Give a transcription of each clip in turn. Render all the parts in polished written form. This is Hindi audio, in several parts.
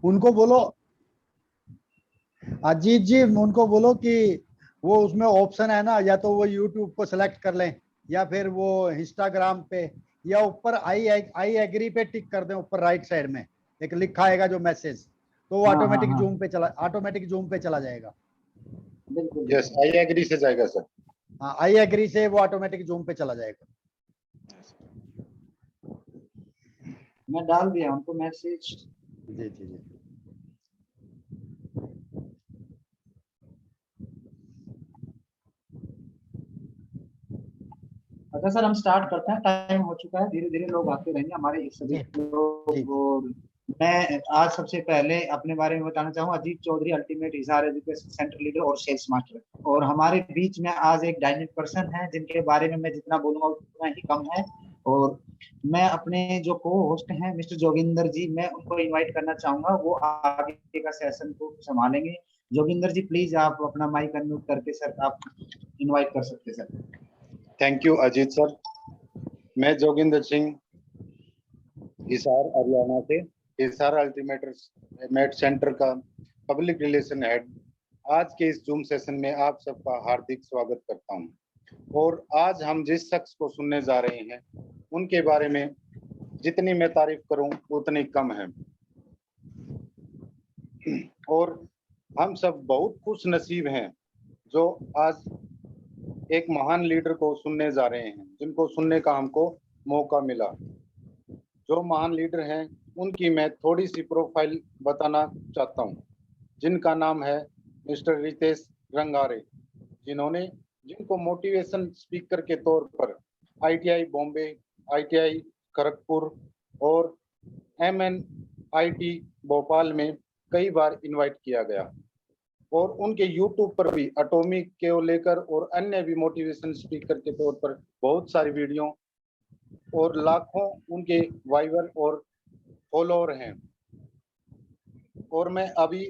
उनको बोलो, अजीत जी उनको बोलो कि वो उसमें ऑप्शन है ना, या तो वो यूट्यूब को सिलेक्ट कर लें या फिर वो इंस्टाग्राम पे, या ऊपर आई एग्री पे टिक कर दें, ऊपर राइट साइड में एक लिखा आएगा जो मैसेज, तो वो हाँ हाँ ऑटोमेटिक हाँ जूम पे चला जाएगा। बिल्कुल। यस, आई एग्री से जाएगा सर। हाँ, आई एग्री से वो ऑटोमेटिक जूम पे चला जाएगा। मैं डाल दिया उनको मैसेज। जी जी जी। अच्छा सर, हम स्टार्ट करते हैं, टाइम हो चुका है, धीरे धीरे लोग आते रहेंगे हमारे सभी जी लोग। और मैं आज सबसे पहले अपने बारे में बताना चाहूँ, Ajit Chaudhary, ultimate Hisar education centre leader और सेल्स मास्टर। और हमारे बीच में आज एक डायनेमिक पर्सन है जिनके बारे में मैं जितना बोलूंगा उतना ही कम है। और मैं अपने जो को होस्ट हैं मिस्टर जोगिंदर जी, मैं उनको इन्वाइट करना चाहूंगा, वो आगे का सेशन को संभालेंगे। जोगिंदर जी प्लीज आप अपना माइक अनम्यूट करके सर आप इन्वाइट कर सकते हैं sir. Thank you Ajit sir. मैं जोगिंदर सिंह, हिसार हरियाणा से, हिसार अल्टीमेट सेंटर का पब्लिक रिलेशन हेड, आज के इस जूम सेशन में आप सबका हार्दिक स्वागत करता हूं। और आज हम जिस शख्स को सुनने जा रहे हैं उनके बारे में जितनी मैं तारीफ करूं उतनी कम है। और हम सब बहुत खुश नसीब हैं जो आज एक महान लीडर को सुनने जा रहे हैं, जिनको सुनने का हमको मौका मिला। जो महान लीडर हैं उनकी मैं थोड़ी सी प्रोफाइल बताना चाहता हूं, जिनका नाम है मिस्टर रितेश रंगारे, जिनको मोटिवेशन स्पीकर के तौर पर ITI बॉम्बे, ITI खड़गपुर और MNIT भोपाल में कई बार इनवाइट किया गया। और उनके YouTube पर भी एटॉमिक को लेकर और अन्य भी मोटिवेशन स्पीकर के तौर पर बहुत सारी वीडियो और लाखों उनके वाइवर और फॉलोअर हैं। और मैं अभी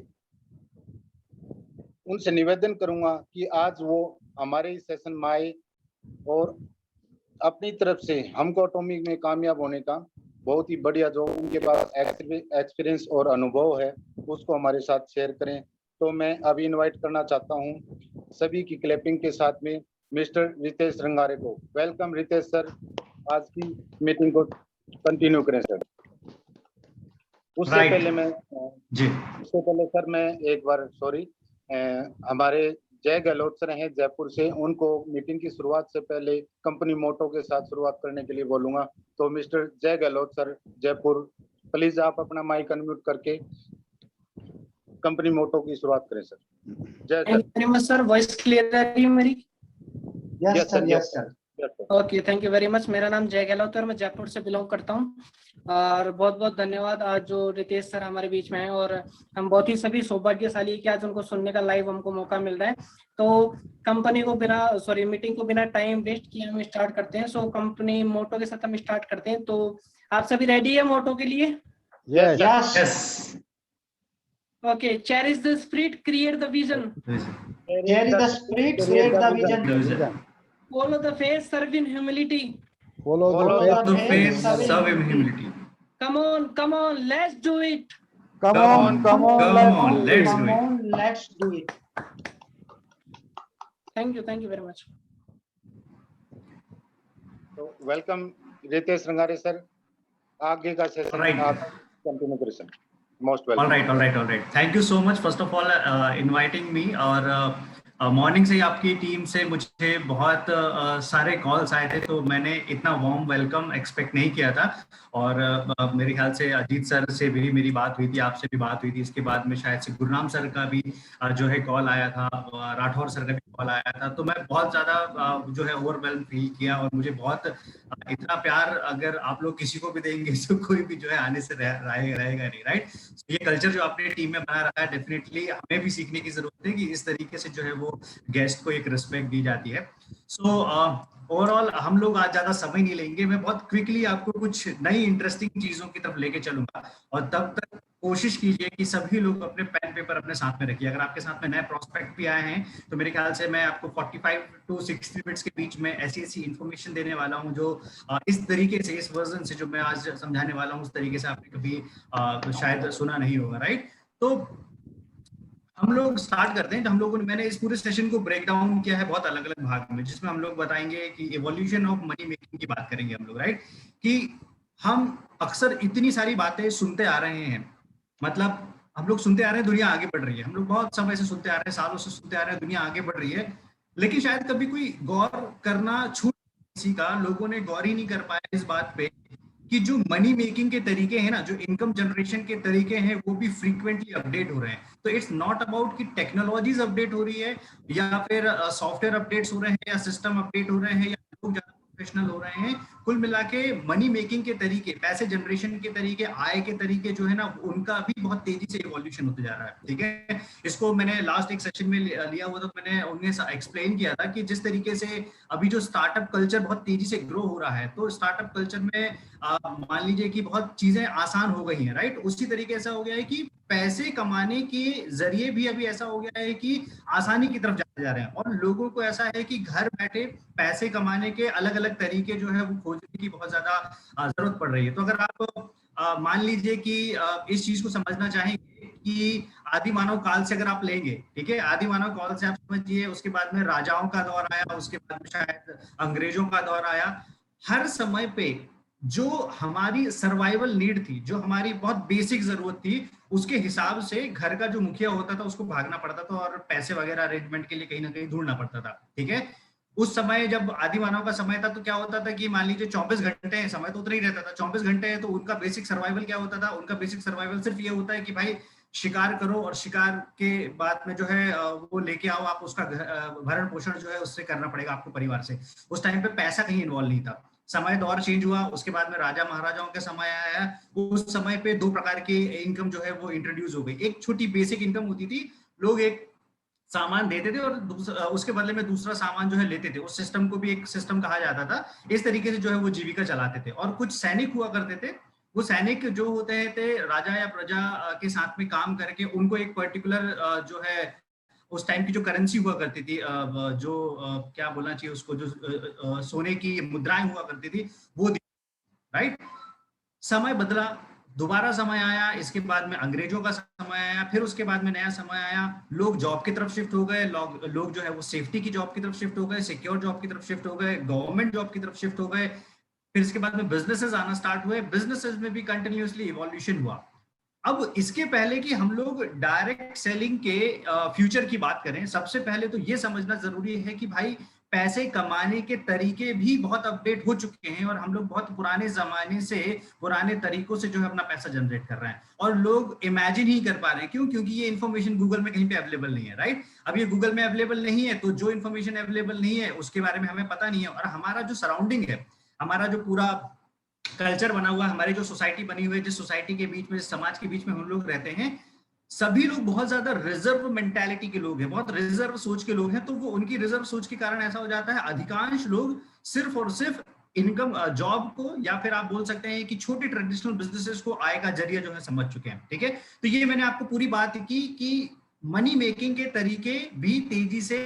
उनसे निवेदन करूंगा कि आज वो हमारे इस सेशन में आए और अपनी तरफ से हमको एटॉमिक में कामयाब होने का बहुत ही बढ़िया जो उनके पास एक्सपीरियंस और अनुभव है उसको हमारे साथ शेयर करें। तो मैं अभी इनवाइट करना चाहता हूं सभी की क्लैपिंग के साथ में मिस्टर रितेश रंगारे को। वेलकम रितेश सर, आज की मीटिंग को कंटिन्यू करें सर। उससे पहले सर मैं एक बार सॉरी, हमारे जय गहलोत सर हैं जयपुर से, उनको मीटिंग की शुरुआत से पहले कंपनी मोटो के साथ शुरुआत करने के लिए बोलूंगा। तो मिस्टर जय गहलोत सर जयपुर, प्लीज आप अपना माइक अनम्यूट करके कंपनी मोटो की शुरुआत करें सर। जय सर। वॉइस क्लियर आ रही है मेरी? Yes sir, yes sir. Okay, thank you very much. मेरा नाम जय गहलोत है और मैं जयपुर से बिलोंग करता हूँ। और बहुत बहुत धन्यवाद आज जो रितेश सर हमारे बीच में हैं, और हम बहुत ही सभी सौभाग्यशाली कि आज उनको सुनने का लाइव हमको मौका मिल रहा है। तो कंपनी को मीटिंग को बिना टाइम वेस्ट किए हम स्टार्ट करते हैं। सो कंपनी मोटो के साथ हम स्टार्ट करते हैं। तो आप सभी रेडी है मोटो के लिए? Yes. Okay, cherish the spirit, create the vision. Cherish the spirit, create the vision. Follow the faith, serve in humility. Follow the faith, serve in humility. Come on, let's do it. Come on, let's do it. Thank you very much. तो वेलकम रितेश रंगारे सर, आगे का सेशन आप कंटिन्यू करें sir. Most welcome. All right. Thank you so much first of all inviting me। और मॉर्निंग से ही आपकी टीम से मुझे बहुत सारे कॉल्स आए थे, तो मैंने इतना वार्म वेलकम एक्सपेक्ट नहीं किया था। और मेरे ख्याल से अजीत सर से भी मेरी बात हुई थी, आपसे भी बात हुई थी, इसके बाद में शायद से गुरनाम सर का भी जो है कॉल आया था, राठौर सर का भी कॉल आया था। तो मैं बहुत ज़्यादा जो है ओवरवेल्म फील किया, और मुझे बहुत इतना प्यार अगर आप लोग किसी को भी देंगे तो कोई भी जो है आने से रहेगा नहीं, राइट। ये कल्चर जो आपने टीम में बना रखा है, डेफिनेटली हमें भी सीखने की जरूरत है कि इस तरीके से जो है वो गेस्ट को एक रिस्पेक्ट दी जाती है। सो ओवरऑल हम लोग आज ज्यादा समय नहीं लेंगे, मैं बहुत क्विकली आपको कुछ नई इंटरेस्टिंग चीजों की तरफ लेके चलूंगा, और तब तक कोशिश कीजिए कि सभी लोग अपने पेन पेपर अपने साथ में रखिए। अगर आपके साथ में नए प्रोस्पेक्ट भी आए हैं तो मेरे ख्याल से मैं आपको 45 to 60 मिनट्स के बीच में ऐसी इंफॉर्मेशन देने वाला हूं जो इस तरीके से, इस वर्जन से जो मैं आज समझाने वाला हूं, उस तरीके से आपने कभी शायद सुना नहीं होगा, राइट। तो हम लोग स्टार्ट करते हैं। तो हम लोगों ने, मैंने इस पूरे सेशन को ब्रेक डाउन किया है बहुत अलग अलग भाग में, जिसमें हम लोग बताएंगे कि इवोल्यूशन ऑफ मनी मेकिंग की बात करेंगे हम लोग, राइट। कि हम अक्सर इतनी सारी बातें सुनते आ रहे हैं, मतलब हम लोग सुनते आ रहे हैं दुनिया आगे बढ़ रही है, हम लोग बहुत समय से सुनते आ रहे हैं, सालों से सुनते आ रहे हैं दुनिया आगे बढ़ रही है, लेकिन शायद कभी कोई गौर करना छूट किसी का, लोगों ने गौर ही नहीं कर पाया इस बात पे कि जो मनी मेकिंग के तरीके हैं ना, जो इनकम जनरेशन के तरीके हैं, वो भी फ्रीक्वेंटली अपडेट हो रहे हैं। तो इट्स नॉट अबाउट कि टेक्नोलॉजीज अपडेट हो रही है या फिर सॉफ्टवेयर अपडेट्स हो रहे हैं या सिस्टम अपडेट हो रहे हैं या लोग ज्यादा प्रोफेशनल हो रहे हैं। कुल मिला के मनी मेकिंग के तरीके, पैसे जनरेशन के तरीके, आय के तरीके जो है ना, उनका भी बहुत तेजी से इवोल्यूशन होते जा रहा है, ठीक है। इसको मैंने लास्ट एक सेशन में लिया हुआ, तो मैंने उन्हें एक्सप्लेन किया था कि जिस तरीके से अभी जो स्टार्टअप कल्चर बहुत तेजी से ग्रो हो रहा है, तो स्टार्टअप कल्चर में मान लीजिए कि बहुत चीजें आसान हो गई हैं, राइट। उसी तरीके से हो गया है कि पैसे कमाने के जरिए भी अभी ऐसा हो गया है कि आसानी की तरफ जाते जा रहे हैं, और लोगों को ऐसा है कि घर बैठे पैसे कमाने के अलग अलग तरीके जो है वो खोजने की बहुत ज्यादा जरूरत पड़ रही है। तो अगर आप मान लीजिए कि इस चीज को समझना चाहेंगे कि आदि मानव काल से अगर आप लेंगे, ठीक है, आदि मानव काल से आप समझिए, उसके बाद में राजाओं का दौर आया, उसके बाद में शायद अंग्रेजों का दौर आया। हर समय पे जो हमारी सर्वाइवल नीड थी, जो हमारी बहुत बेसिक जरूरत थी, उसके हिसाब से घर का जो मुखिया होता था उसको भागना पड़ता था और पैसे वगैरह अरेंजमेंट के लिए कहीं ना कहीं ढूंढना पड़ता था, ठीक है। उस समय जब आदि मानव का समय था तो क्या होता था कि मान लीजिए 24 घंटे है, समय तो उतना ही रहता था, 24 घंटे है, तो उनका बेसिक सर्वाइवल क्या होता था? उनका बेसिक सर्वाइवल सिर्फ ये होता है कि भाई शिकार करो, और शिकार के बाद में जो है वो लेके आओ, आप उसका भरण पोषण जो है उससे करना पड़ेगा आपको, परिवार से। उस टाइम पे पैसा कहीं इन्वॉल्व नहीं था। समय दौर चेंज हुआ, उसके बाद में राजा महाराजाओं का समय आया, उस समय पे दो प्रकार की इनकम जो है वो इंट्रोड्यूस हो गई। एक छोटी बेसिक इनकम होती थी, लोग एक सामान देते थे और उसके बदले में दूसरा सामान जो है लेते थे, उस सिस्टम को भी एक सिस्टम कहा जाता था। इस तरीके से जो है वो जीविका चलाते थे। और कुछ सैनिक हुआ करते थे, वो सैनिक जो होते थे राजा या प्रजा के साथ में काम करके, उनको एक पर्टिकुलर जो है उस टाइम की जो करेंसी हुआ करती थी, जो क्या बोलना चाहिए उसको, जो सोने की मुद्राएं हुआ करती थी, वो, राइट। समय बदला, दोबारा समय आया, इसके बाद में अंग्रेजों का समय आया, फिर उसके बाद में नया समय आया, लोग जॉब की तरफ शिफ्ट हो गए, लोग जो है वो सेफ्टी की जॉब की तरफ शिफ्ट हो गए, सिक्योर जॉब की तरफ शिफ्ट हो गए, गवर्नमेंट जॉब की तरफ शिफ्ट हो गए। फिर इसके बाद में बिजनेसेस आना स्टार्ट हुए, बिजनेसेस में भी कंटिन्यूअसली इवोल्यूशन हुआ। अब इसके पहले कि हम लोग डायरेक्ट सेलिंग के फ्यूचर की बात करें, सबसे पहले तो ये समझना जरूरी है कि भाई पैसे कमाने के तरीके भी बहुत अपडेट हो चुके हैं, और हम लोग बहुत पुराने जमाने से, पुराने तरीकों से जो है अपना पैसा जनरेट कर रहे हैं, और लोग इमेजिन ही कर पा रहे हैं। क्यों? क्योंकि ये इन्फॉर्मेशन गूगल में कहीं पे अवेलेबल नहीं है, राइट। अब ये गूगल में अवेलेबल नहीं है, तो जो इन्फॉर्मेशन अवेलेबल नहीं है उसके बारे में हमें पता नहीं है। और हमारा जो सराउंडिंग है, हमारा जो पूरा कल्चर बना हुआ, हमारी जो सोसाइटी बनी हुई है, जिस सोसाइटी के बीच में, जिस समाज के बीच में हम लोग रहते हैं, सभी लोग बहुत ज्यादा रिजर्व मेंटालिटी के लोग हैं, बहुत रिजर्व सोच के लोग हैं। तो वो उनकी रिजर्व सोच के कारण ऐसा हो जाता है, अधिकांश लोग सिर्फ और सिर्फ इनकम, जॉब को, या फिर आप बोल सकते हैं कि छोटे ट्रेडिशनल बिजनेसेस को आय का जरिया जो है समझ चुके हैं, ठीक है। तो ये मैंने आपको पूरी बात की कि मनी मेकिंग के तरीके भी तेजी से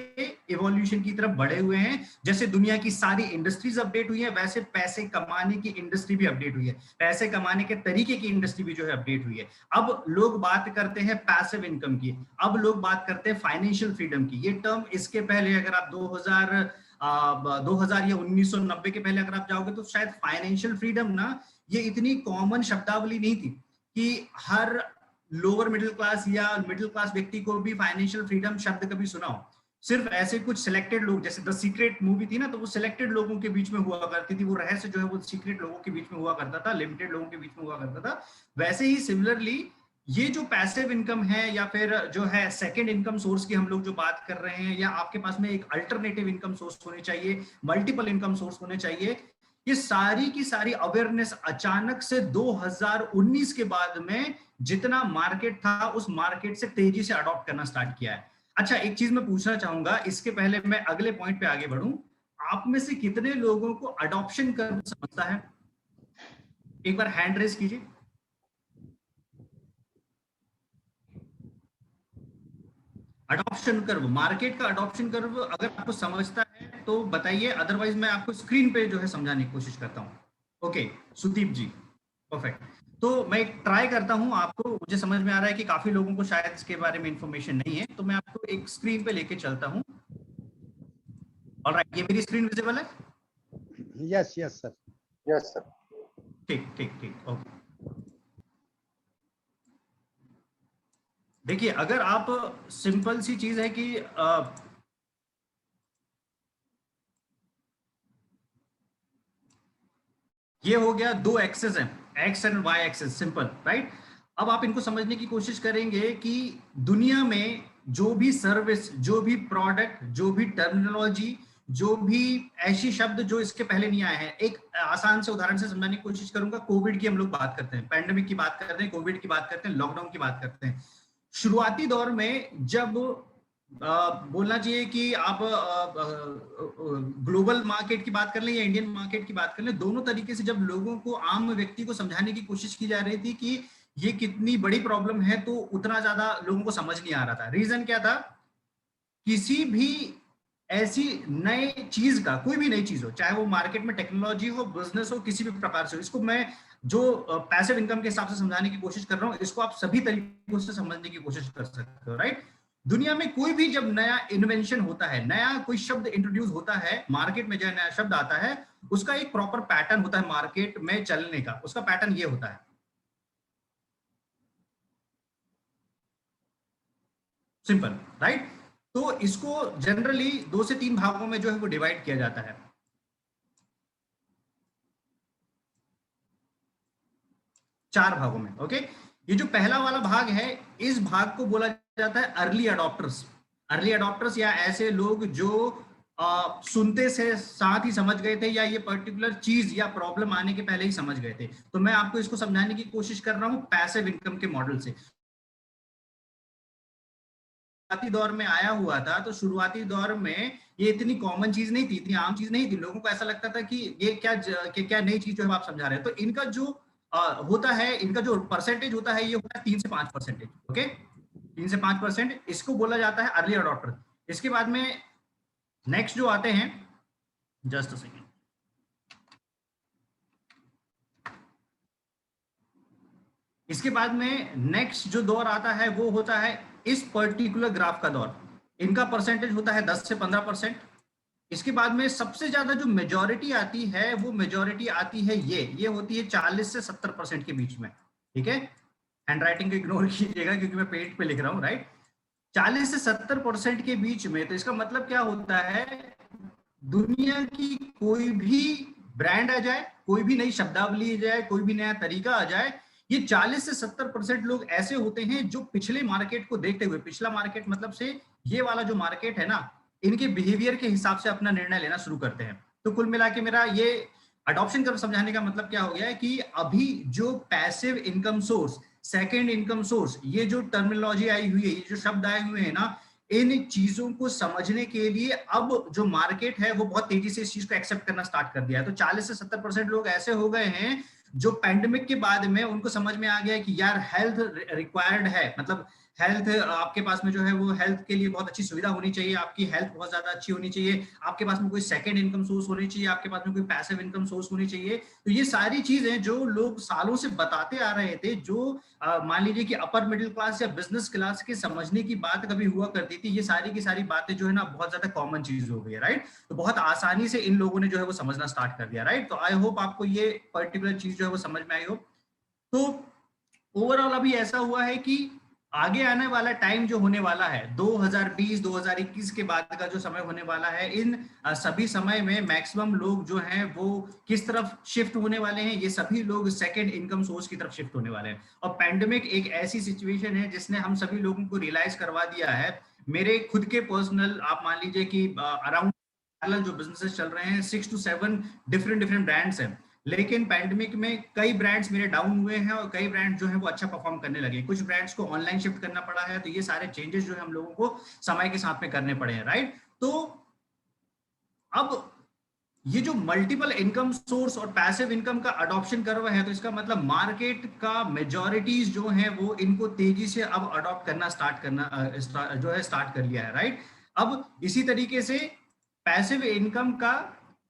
इवोल्यूशन की तरफ बढ़े हुए हैं। जैसे दुनिया की सारी इंडस्ट्रीज अपडेट हुई है, वैसे पैसे कमाने की इंडस्ट्री भी अपडेट हुई है, पैसे कमाने के तरीके की इंडस्ट्री भी जो है अपडेट हुई है। अब लोग बात करते हैं पैसिव इनकम की, अब लोग बात करते हैं फाइनेंशियल फ्रीडम की। ये टर्म इसके पहले अगर आप 2000 या 1990 के पहले अगर आप जाओगे तो शायद फाइनेंशियल फ्रीडम ना, ये इतनी कॉमन शब्दावली नहीं थी कि हर लोअर मिडिल क्लास या मिडिल क्लास व्यक्ति को भी फाइनेंशियल फ्रीडम शब्द कभी सुना हो। सिर्फ ऐसे कुछ सिलेक्टेड लोग, जैसे द सीक्रेट मूवी थी ना, तो वो सिलेक्टेड लोगों के बीच में हुआ करती थी, वो रहस्य जो है वो सीक्रेट लोगों के बीच में हुआ करता था, लिमिटेड लोगों के बीच में हुआ करता था। वैसे ही सिमिलरली ये जो पैसिव इनकम है, या फिर जो है सेकंड इनकम सोर्स की हम लोग जो बात कर रहे हैं, या आपके पास में एक अल्टरनेटिव इनकम सोर्स होने चाहिए, मल्टीपल इनकम सोर्स होने चाहिए, ये सारी की सारी अवेयरनेस अचानक से 2019 के बाद में जितना मार्केट था, उस मार्केट से तेजी से अडॉप्ट करना स्टार्ट किया है। अच्छा, एक चीज मैं पूछना चाहूंगा, इसके पहले मैं अगले पॉइंट पे आगे बढ़ूं, आप में से कितने लोगों को अडॉप्शन कर्व समझता है? एक बार हैंड रेज कीजिए। अडॉप्शन कर्व, मार्केट का अडॉप्शन कर्व अगर आपको समझता है तो बताइए, अदरवाइज मैं आपको स्क्रीन पे जो है समझाने की कोशिश करता हूँ। ओके सुदीप जी, परफेक्ट। तो मैं ट्राई करता हूँ, आपको मुझे समझ में आ रहा है कि काफी लोगों को शायद इसके बारे में इंफॉर्मेशन नहीं है, तो मैं आपको एक स्क्रीन पे लेके चलता हूँ। ऑलराइट, ये मेरी स्क्रीन विजिबल है? Yes yes sir. Yes sir. ठीक ठीक ठीक, ओके। देखिए, अगर आप, सिंपल सी चीज है कि ये हो गया, दो एक्सेस हैं, x and y axes, simple, right. अब आप इनको समझने की कोशिश करेंगे कि दुनिया में जो भी सर्विस, जो भी प्रोडक्ट, जो भी टर्मिनोलॉजी, जो भी ऐसी शब्द जो इसके पहले नहीं आए हैं, एक आसान से उदाहरण से समझाने की कोशिश करूंगा। कोविड की हम लोग बात करते हैं, पैंडेमिक की बात करते हैं, कोविड की बात करते हैं, लॉकडाउन की बात करते हैं। शुरुआती दौर में जब बोलना चाहिए कि आप ग्लोबल मार्केट की बात कर लें या इंडियन मार्केट की बात कर लें, दोनों तरीके से जब लोगों को, आम व्यक्ति को समझाने की कोशिश की जा रही थी कि ये कितनी बड़ी प्रॉब्लम है, तो उतना ज्यादा लोगों को समझ नहीं आ रहा था। रीजन क्या था? किसी भी ऐसी नई चीज का, कोई भी नई चीज हो, चाहे वो मार्केट में टेक्नोलॉजी हो, बिजनेस हो, किसी भी प्रकार से हो, इसको मैं जो पैसिव इनकम के हिसाब से समझाने की कोशिश कर रहा हूं, इसको आप सभी तरीकों से समझने की कोशिश कर सकते हो, राइट। दुनिया में कोई भी जब नया इन्वेंशन होता है, नया कोई शब्द इंट्रोड्यूस होता है, मार्केट में जो नया शब्द आता है, उसका एक प्रॉपर पैटर्न होता है मार्केट में चलने का। उसका पैटर्न ये होता है, सिंपल, राइट। तो इसको जनरली 2 से 3 भागों में जो है वो डिवाइड किया जाता है, 4 भागों में। ओके, ये जो पहला वाला भाग है, इस भाग को बोला जाता है अर्ली अडॉप्टर्स। अर्ली अडॉप्टर्स या ऐसे लोग जो सुनते से साथ ही समझ गए थे, या ये पर्टिकुलर चीज या प्रॉब्लम आने के पहले ही समझ गए थे। तो मैं आपको इसको समझाने की कोशिश कर रहा हूं पैसिव इनकम के मॉडल से। शुरुआती दौर में आया हुआ था, तो शुरुआती दौर में ये इतनी कॉमन चीज नहीं थी, इतनी आम चीज नहीं थी। लोगों को ऐसा लगता था कि ये क्या नई चीज जो है आप समझा रहे हैं। तो इनका जो होता है, इनका जो परसेंटेज होता है, ये होता है 3 से 5%। ओके, 3 से 5%, इसको बोला जाता है अर्ली अडॉप्टर। इसके बाद में नेक्स्ट जो आते हैं, जस्ट अ सेकेंड, इसके बाद में नेक्स्ट जो दौर आता है वो होता है इस पर्टिकुलर ग्राफ का दौर। इनका परसेंटेज होता है 10 से 15%। इसके बाद में सबसे ज्यादा जो मेजॉरिटी आती है, वो मेजॉरिटी आती है ये होती है 40 से 70% के बीच में। ठीक है, हैंड राइटिंग को इग्नोर कीजिएगा क्योंकि मैं पेज पे लिख रहा हूँ, राइट। 40 से 70% के बीच में। तो इसका मतलब क्या होता है, दुनिया की कोई भी ब्रांड आ जाए, कोई भी नई शब्दावली आ जाए, कोई भी नया तरीका आ जाए, ये 40 से 70% लोग ऐसे होते हैं जो पिछले मार्केट को देखते हुए, पिछला मार्केट मतलब से ये वाला जो मार्केट है ना, इनके बिहेवियर के हिसाब से अपना निर्णय लेना शुरू करते हैं। तो कुल मिला के मेरा ये अडॉप्शन कर्व समझाने का मतलब क्या हो गया है कि अभी जो passive income source, second income source, ये जो टर्मिनोलॉजी आई हुई है, ये जो शब्द आए हुए हैं ना, इन चीजों को समझने के लिए अब जो मार्केट है वो बहुत तेजी से इस चीज को एक्सेप्ट करना स्टार्ट कर दिया है। तो 40 से 70% लोग ऐसे हो गए हैं जो पैंडेमिक के बाद में उनको समझ में आ गया है कि यार हेल्थ रिक्वायर्ड है, मतलब हेल्थ आपके पास में जो है वो हेल्थ के लिए बहुत अच्छी सुविधा होनी चाहिए, आपकी हेल्थ बहुत ज्यादा अच्छी होनी चाहिए, आपके पास में कोई सेकंड इनकम सोर्स होनी चाहिए, आपके पास में कोई पैसिव इनकम सोर्स होनी चाहिए। तो ये सारी चीजें जो लोग सालों से बताते आ रहे थे, जो मान लीजिए कि अपर मिडिल क्लास या बिजनेस क्लास के समझने की बात कभी हुआ करती थी, ये सारी की सारी बातें जो है ना बहुत ज्यादा कॉमन चीज हो गई है, राइट। तो बहुत आसानी से इन लोगों ने जो है वो समझना स्टार्ट कर दिया, राइट। तो आई होप आपको ये पर्टिकुलर चीज जो है वो समझ में आई हो। तो ओवरऑल अभी ऐसा हुआ है कि आगे आने वाला टाइम जो होने वाला है 2020 2021 के बाद का जो समय होने वाला है, इन सभी समय में मैक्सिमम लोग जो हैं वो किस तरफ शिफ्ट होने वाले हैं, ये सभी लोग सेकंड इनकम सोर्स की तरफ शिफ्ट होने वाले हैं। और पैंडेमिक एक ऐसी सिचुएशन है जिसने हम सभी लोगों को रियलाइज करवा दिया है। मेरे खुद के पर्सनल, आप मान लीजिए कि अराउंड जो बिजनेसेस चल रहे हैं, 6 to 7 डिफरेंट ब्रांड्स हैं, लेकिन पैंडेमिक में कई ब्रांड्स मेरे डाउन हुए हैं और कई ब्रांड जो है वो अच्छा परफॉर्म करने लगे। कुछ ब्रांड्स को ऑनलाइन शिफ्ट करना पड़ा है। तो ये सारे चेंजेस जो है हम लोगों को समय के साथ में करने पड़े हैं, राइट। तो अब ये जो मल्टीपल इनकम सोर्स और पैसिव इनकम का अडॉप्शन कर रहा है, तो इसका मतलब मार्केट का मेजॉरिटीज जो है वो इनको तेजी से अब अडॉप्ट करना स्टार्ट कर लिया है, राइट। अब इसी तरीके से पैसिव इनकम का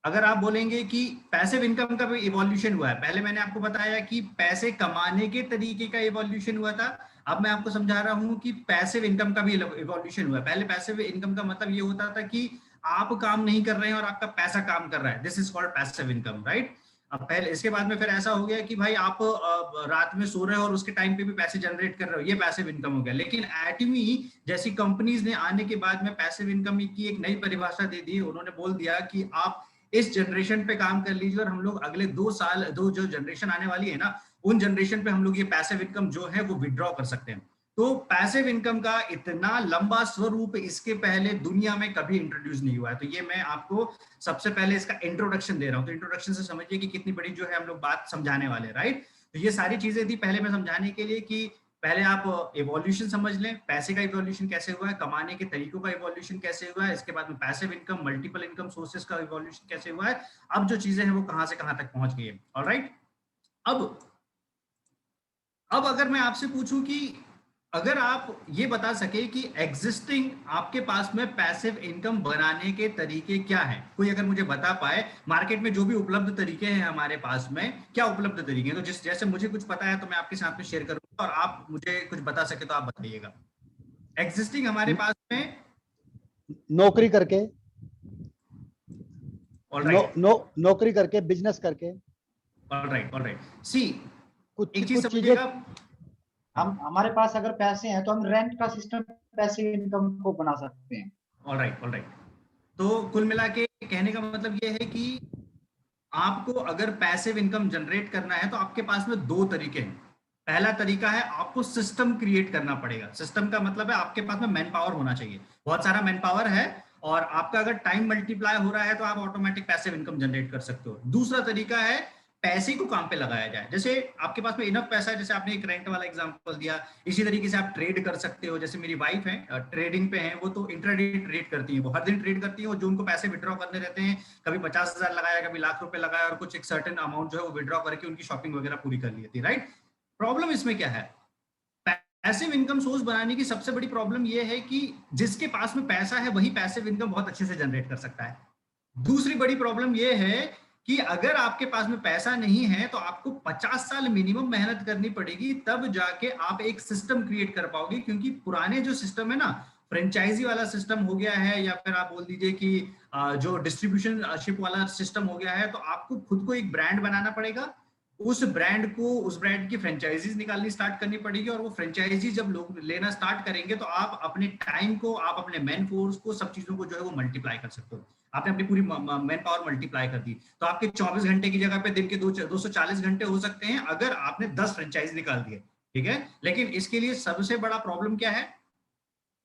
अगर आप बोलेंगे कि पैसिव इनकम का भी इवोल्यूशन हुआ है, पहले मैंने आपको बताया कि पैसे कमाने के तरीके का इवोल्यूशन हुआ था, अब मैं आपको समझा रहा हूं कि पैसिव इनकम का भी इवोल्यूशन हुआ है। पहले पैसिव इनकम का मतलब ये होता था कि आप काम नहीं कर रहे हैं और आपका पैसा काम कर रहा है, this is called passive income, right. अब पहले इसके बाद में फिर ऐसा हो गया कि भाई आप रात में सो रहे हो और उसके टाइम पे भी पैसे जनरेट कर रहे हो, ये पैसिव इनकम हो गया। लेकिन एटमी जैसी कंपनीज ने आने के बाद में पैसिव इनकम की एक नई परिभाषा दे दी। उन्होंने बोल दिया कि आप इस जनरेशन पे काम कर लीजिए और हम लोग अगले 2 साल जो जनरेशन आने वाली है ना, उन जनरेशन पे हम लोग ये पैसिव इनकम जो है वो विड्रॉ कर सकते हैं। तो पैसिव इनकम का इतना लंबा स्वरूप इसके पहले दुनिया में कभी इंट्रोड्यूस नहीं हुआ है। तो ये मैं आपको सबसे पहले इसका इंट्रोडक्शन दे रहा हूँ। तो इंट्रोडक्शन से समझिए कि कितनी बड़ी जो है हम लोग बात समझाने वाले, राइट। तो ये सारी चीजें थी पहले मैं समझाने के लिए कि पहले आप इवोल्यूशन समझ लें, पैसे का इवोल्यूशन कैसे हुआ है, कमाने के तरीकों का इवोल्यूशन कैसे हुआ है, इसके बाद में passive income, multiple income sources का इवोल्यूशन कैसे हुआ है, अब जो चीजें हैं वो कहां से कहां तक पहुंच गई है। ऑलराइट, अब अगर मैं आपसे पूछूं कि अगर आप ये बता सके कि एग्जिस्टिंग आपके पास में पैसिव इनकम बनाने के तरीके क्या हैं, कोई अगर मुझे बता पाए मार्केट में जो भी उपलब्ध तरीके हैं हमारे पास में, क्या उपलब्ध तरीके हैं, तो जैसे मुझे कुछ पता है तो मैं आपके साथ में शेयर करूंगा और आप मुझे कुछ बता सके तो आप बताइएगा। एग्जिस्टिंग हमारे पास में नौकरी करके, नौकरी करके, बिजनेस करके, ऑलराइट सी कुछ एक चीज चीजें समझिएगा, हम हमारे पास अगर पैसे हैं तो हम रेंट का सिस्टम पैसिव इनकम को बना सकते हैं। ऑलराइट। तो कुल मिला के कहने का मतलब ये है कि आपको अगर पैसिव इनकम जनरेट करना है तो आपके पास में 2 तरीके हैं। पहला तरीका है आपको सिस्टम क्रिएट करना पड़ेगा। सिस्टम का मतलब है आपके पास में मैन पावर होना चाहिए, बहुत सारा मैन पावर है और आपका अगर टाइम मल्टीप्लाई हो रहा है तो आप ऑटोमेटिक पैसिव इनकम जनरेट कर सकते हो। दूसरा तरीका है पैसे को काम पे लगाया जाए। जैसे आपके पास में इनफ पैसा है, जैसे आपने एक रेंट वाला एग्जांपल दिया, इसी तरीके से आप ट्रेड कर सकते हो। जैसे मेरी वाइफ है ट्रेडिंग पे है, वो तो इंट्राडे ट्रेड करती है, वो हर दिन ट्रेड करती है और जो उनको पैसे विड्रॉ करने रहते हैं, कभी 50,000 लगाया, कभी लाख रुपए लगाया और कुछ एक सर्टेन अमाउंट जो है वो विड्रॉ करके उनकी शॉपिंग वगैरह पूरी कर ली थी, राइट। प्रॉब्लम इसमें क्या है, पैसिव इनकम सोर्स बनाने की सबसे बड़ी प्रॉब्लम यह है कि जिसके पास में पैसा है वही पैसिव इनकम बहुत अच्छे से जनरेट कर सकता है। दूसरी बड़ी प्रॉब्लम यह है कि अगर आपके पास में पैसा नहीं है तो आपको 50 साल मिनिमम मेहनत करनी पड़ेगी, तब जाके आप एक सिस्टम क्रिएट कर पाओगे। क्योंकि पुराने जो सिस्टम है ना, फ्रेंचाइजी वाला सिस्टम हो गया है या फिर आप बोल दीजिए कि जो डिस्ट्रीब्यूशनशिप वाला सिस्टम हो गया है, तो आपको खुद को एक ब्रांड बनाना पड़ेगा, उस ब्रांड की फ्रेंचाइजीज निकालनी स्टार्ट करनी पड़ेगी और वो फ्रेंचाइजी जब लोग लेना स्टार्ट करेंगे तो आप अपने टाइम को, आप अपने मैन फोर्स को, सब चीजों को जो है वो मल्टीप्लाई कर सकते हो। आपने अपनी पूरी मैन पावर मल्टीप्लाई कर दी तो आपके 24 घंटे की जगह पे दिन के 240 घंटे हो सकते हैं अगर आपने 10 फ्रेंचाइज निकाल दिए, ठीक है। लेकिन इसके लिए सबसे बड़ा प्रॉब्लम क्या है,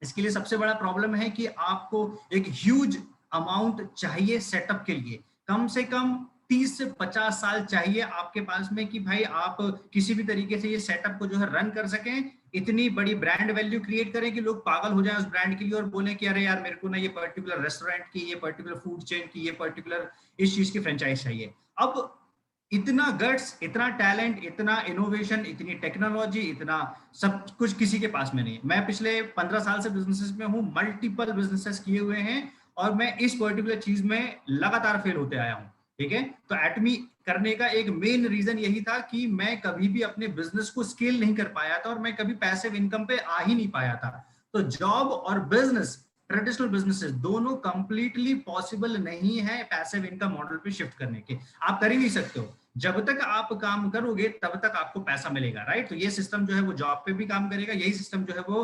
इसके लिए सबसे बड़ा प्रॉब्लम है कि आपको एक ह्यूज अमाउंट चाहिए सेटअप के लिए। कम से कम 30 से 50 साल चाहिए आपके पास में कि भाई आप किसी भी तरीके से ये सेटअप को जो है रन कर सकें, इतनी बड़ी ब्रांड वैल्यू क्रिएट करें कि लोग पागल हो जाएं उस ब्रांड के लिए और बोलें कि अरे यार मेरे को ना ये पर्टिकुलर रेस्टोरेंट की, ये पर्टिकुलर फूड चेन की, ये पर्टिकुलर इस चीज की फ्रेंचाइज चाहिए। अब इतना गट्स, इतना टैलेंट, इतना इनोवेशन, इतनी टेक्नोलॉजी, इतना सब कुछ किसी के पास में नहीं है। मैं पिछले 15 साल से बिजनेसेस में हूँ, मल्टीपल बिजनेसेस किए हुए हैं और मैं इस पर्टिकुलर चीज में लगातार फेल होते आया हूँ, ठीक है। तो एटमी करने का एक मेन रीजन यही था कि मैं कभी भी अपने बिजनेस को स्केल नहीं कर पाया था और मैं कभी पैसिव इनकम पे आ ही नहीं पाया था। तो जॉब और बिजनेस, ट्रेडिशनल बिजनेसेस दोनों कंप्लीटली पॉसिबल नहीं है पैसिव इनकम मॉडल पे शिफ्ट करने के। आप कर ही नहीं सकते हो, जब तक आप काम करोगे तब तक आपको पैसा मिलेगा, राइट। तो ये सिस्टम जो है वो जॉब पे भी काम करेगा, यही सिस्टम जो है वो